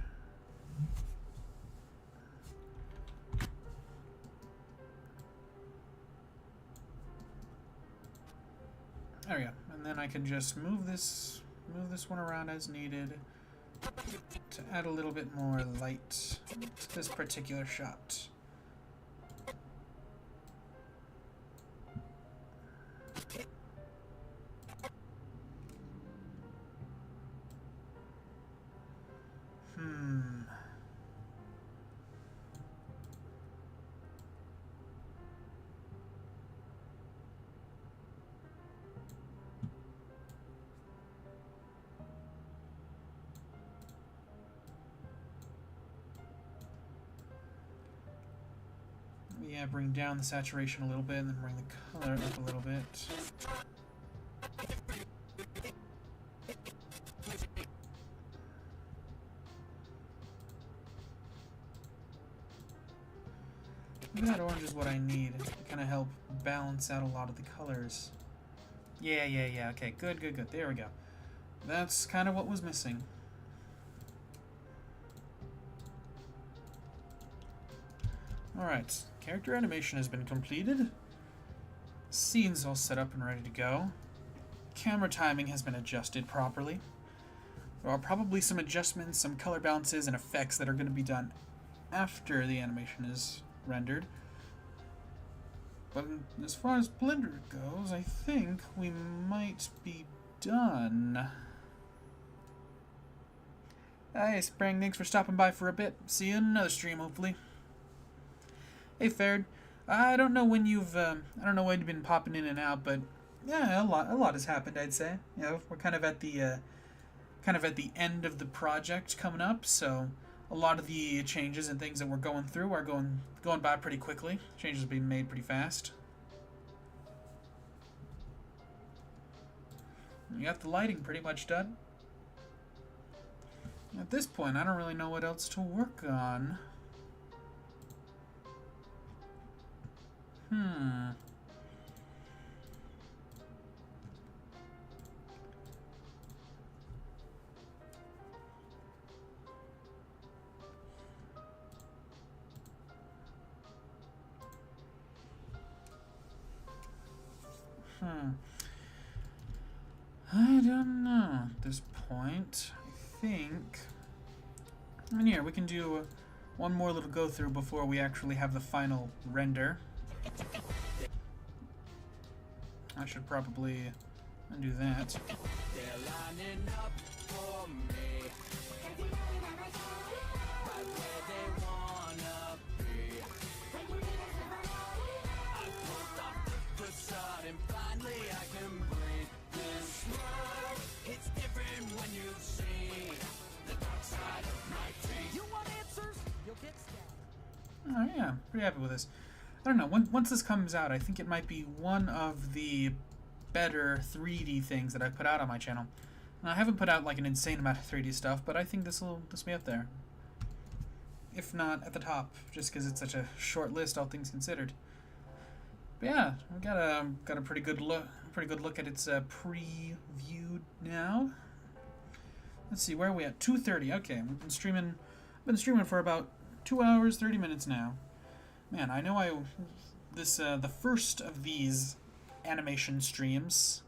There we go. And then I can just move this one around as needed to add a little bit more light to this particular shot. Yeah, bring down the saturation a little bit and then bring the color up a little bit. Maybe that orange is what I need to kind of help balance out a lot of the colors. Yeah, okay, good. There we go. That's kind of what was missing. Alright, character animation has been completed. Scene's all set up and ready to go. Camera timing has been adjusted properly. There are probably some adjustments, some color balances, and effects that are going to be done after the animation is rendered. But as far as Blender goes, I think we might be done. Hey, Spring, thanks for stopping by for a bit. See you in another stream, hopefully. Hey, Faird. I don't know when you've been popping in and out, but yeah, a lot has happened, I'd say. You know, we're kind of at the end of the project coming up, so a lot of the changes and things that we're going through are going by pretty quickly. Changes are being made pretty fast. You got the lighting pretty much done. At this point, I don't really know what else to work on. I don't know at this point. I think... And here, we can do one more little go-through before we actually have the final render. I should probably undo that. They're lining up for me, right where they wanna be. I pulled off the facade and finally I can breathe this world. It's different when you see the dark side of my teeth. You want answers? You'll get stabbed. Oh yeah, pretty happy with this. I don't know, once this comes out, I think it might be one of the better 3D things that I've put out on my channel. And I haven't put out like an insane amount of 3D stuff, but I think this will be up there. If not at the top, just because it's such a short list, all things considered. But yeah, we got a pretty good look at its preview now. Let's see, where are we at? 2:30. Okay, we've been streaming for about 2 hours 30 minutes now. Man, I know the first of these animation streams,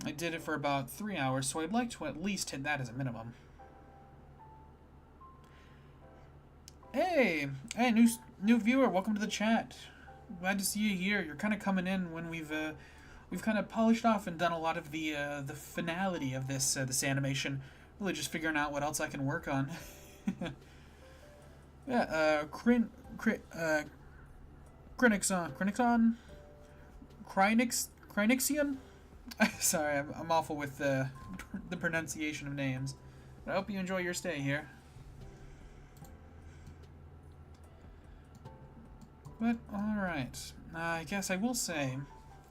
I did it for about 3 hours, so I'd like to at least hit that as a minimum. Hey, new viewer, welcome to the chat. Glad to see you here. You're kind of coming in when we've kind of polished off and done a lot of the finality of this animation. Really just figuring out what else I can work on. Yeah, Krynixion? Sorry, I'm awful with the pronunciation of names. But I hope you enjoy your stay here. But, alright. I guess I will say,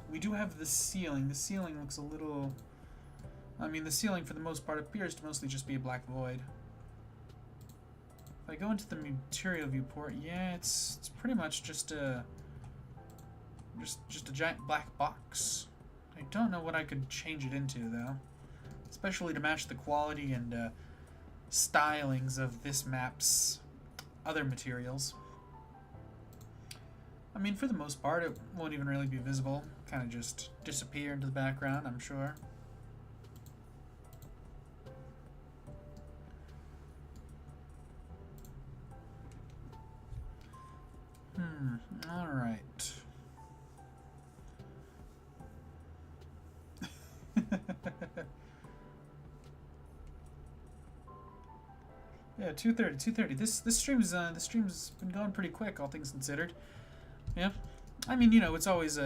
we do have the ceiling. The ceiling looks a little... I mean, the ceiling for the most part appears to mostly just be a black void. If I go into the material viewport, yeah, it's pretty much just a giant black box. I don't know what I could change it into though, especially to match the quality and stylings of this map's other materials. I mean, for the most part, it won't even really be visible. Kind of just disappear into the background, I'm sure. Alright. Yeah, 2:30. This stream's been going pretty quick, all things considered. Yeah. I mean, you know, it's always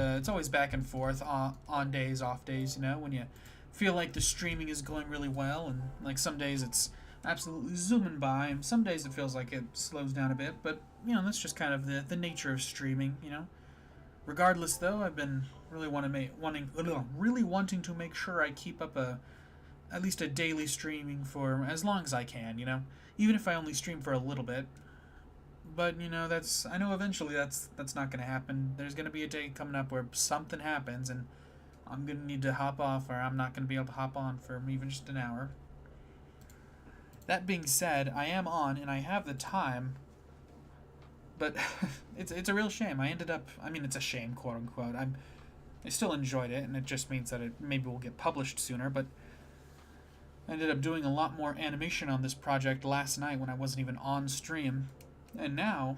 back and forth on days, off days, you know, when you feel like the streaming is going really well, and like some days it's absolutely zooming by, and some days it feels like it slows down a bit, but you know, that's just kind of the nature of streaming, you know. Regardless though, I've been really wanting to make sure I keep up at least a daily streaming for as long as I can, you know, even if I only stream for a little bit. But you know, I know eventually that's not going to happen. There's going to be a day coming up where something happens and I'm going to need to hop off, or I'm not going to be able to hop on for even just an hour. That being said, I am on and I have the time, but it's a real shame. I mean, it's a shame, quote unquote. I still enjoyed it, and it just means that it maybe will get published sooner, but I ended up doing a lot more animation on this project last night when I wasn't even on stream. And now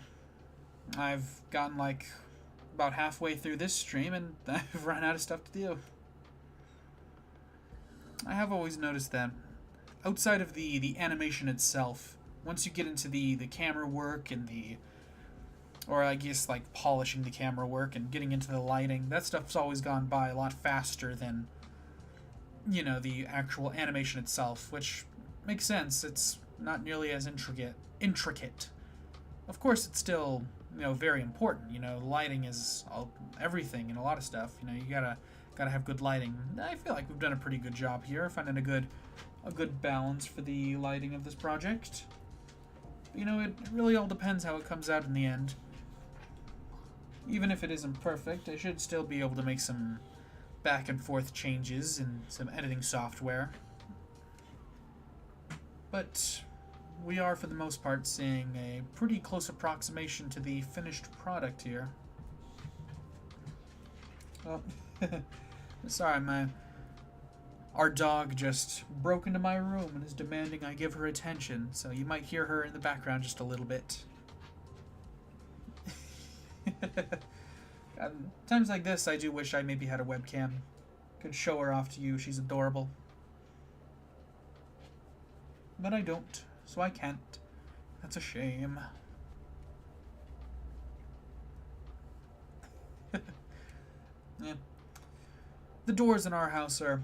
I've gotten like about halfway through this stream and I've run out of stuff to do. I have always noticed that outside of the animation itself, once you get into the camera work and or I guess like polishing the camera work and getting into the lighting, that stuff's always gone by a lot faster than, you know, the actual animation itself, which makes sense. It's not nearly as intricate. Of course, it's still, you know, very important. You know, lighting is everything in a lot of stuff. You know, you gotta have good lighting. I feel like we've done a pretty good job here, finding a good balance for the lighting of this project. You know, it really all depends how it comes out in the end. Even if it isn't perfect, I should still be able to make some back and forth changes in some editing software. But we are, for the most part, seeing a pretty close approximation to the finished product here. Oh, sorry, our dog just broke into my room and is demanding I give her attention, so you might hear her in the background just a little bit. Times like this, I do wish I maybe had a webcam. Could show her off to you. She's adorable. But I don't, so I can't. That's a shame. Yeah. The doors in our house are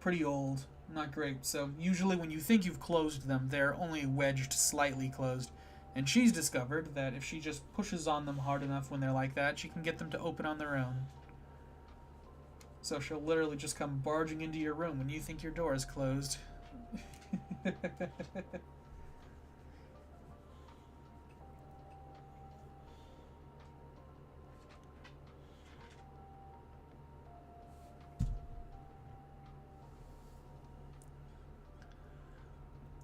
pretty old, not great, so usually when you think you've closed them, they're only wedged slightly closed. And she's discovered that if she just pushes on them hard enough when they're like that, she can get them to open on their own. So she'll literally just come barging into your room when you think your door is closed.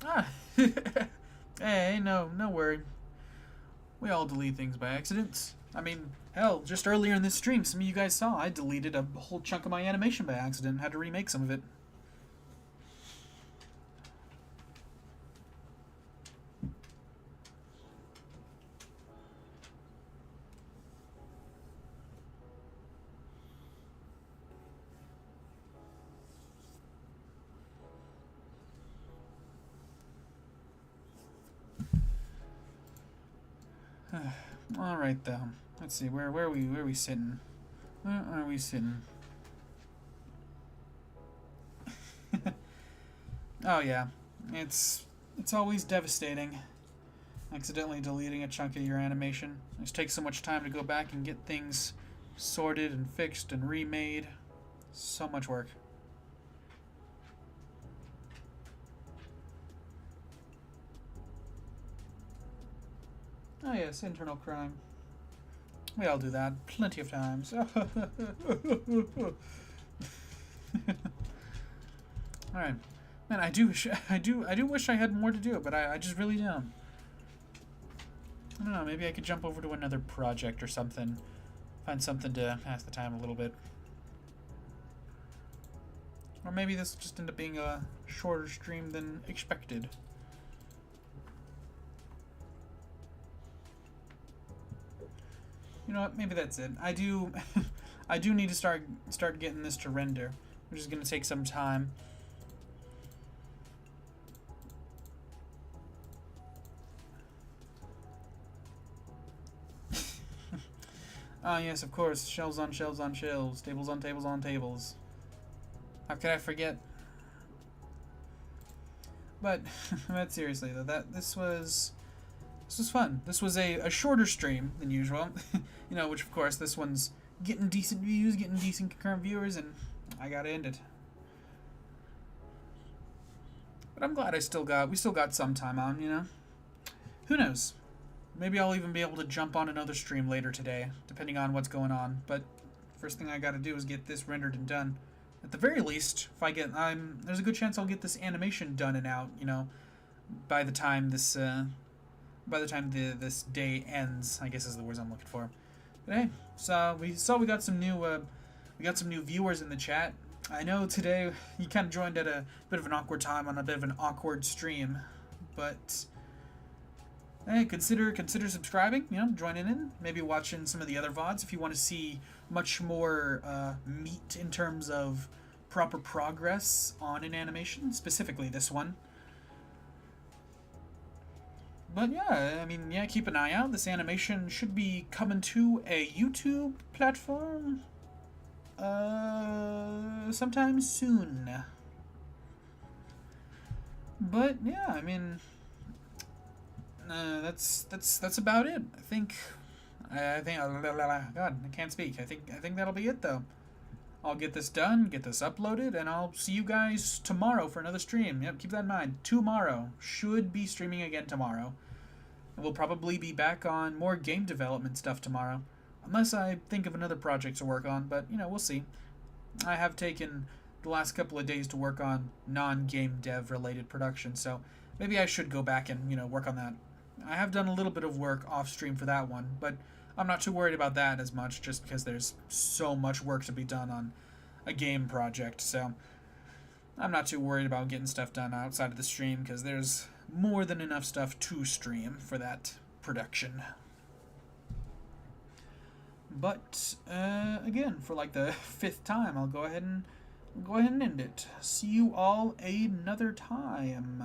Ah, hey, no worry. We all delete things by accident. I mean, hell, just earlier in this stream, some of you guys saw I deleted a whole chunk of my animation by accident. Had to remake some of it. All right, though. Let's see. Where are we sitting? Where are we sitting? Oh yeah, it's always devastating. Accidentally deleting a chunk of your animation. It just takes so much time to go back and get things sorted and fixed and remade. So much work. Oh yes, internal crime. We all do that plenty of times. Alright. Man, I do wish I had more to do, but I just really don't. I don't know, maybe I could jump over to another project or something. Find something to pass the time a little bit. Or maybe this will just end up being a shorter stream than expected. You know what? Maybe that's it. I do need to start getting this to render, which is going to take some time. Ah, yes, of course. Shelves on shelves on shelves. Tables on tables on tables. How could I forget? But seriously though, this was fun. This was a shorter stream than usual. You know, which of course this one's getting decent views, getting decent concurrent viewers, and I gotta end it. But I'm glad we still got some time on, you know? Who knows? Maybe I'll even be able to jump on another stream later today, depending on what's going on. But first thing I gotta do is get this rendered and done. At the very least, if I get, there's a good chance I'll get this animation done and out, you know, by the time this day ends, I guess is the words I'm looking for. But hey, so we got some new viewers in the chat. I know today you kind of joined at a bit of an awkward time on a bit of an awkward stream, but Hey, consider subscribing. You know, joining in. Maybe watching some of the other VODs if you want to see much more meat in terms of proper progress on an animation, specifically this one. But yeah, I mean, yeah, keep an eye out. This animation should be coming to a YouTube platform sometime soon. But yeah, I mean, that's about it. I think God, I can't speak. I think that'll be it though. I'll get this done, get this uploaded, and I'll see you guys tomorrow for another stream. Yep, keep that in mind. Tomorrow. Should be streaming again tomorrow. And we'll probably be back on more game development stuff tomorrow. Unless I think of another project to work on, but, you know, we'll see. I have taken the last couple of days to work on non-game dev related production, so maybe I should go back and, you know, work on that. I have done a little bit of work off stream for that one, but I'm not too worried about that as much just because there's so much work to be done on a game project, so I'm not too worried about getting stuff done outside of the stream because there's more than enough stuff to stream for that production. But again, for like the 5th time, I'll go ahead and end it. See you all another time.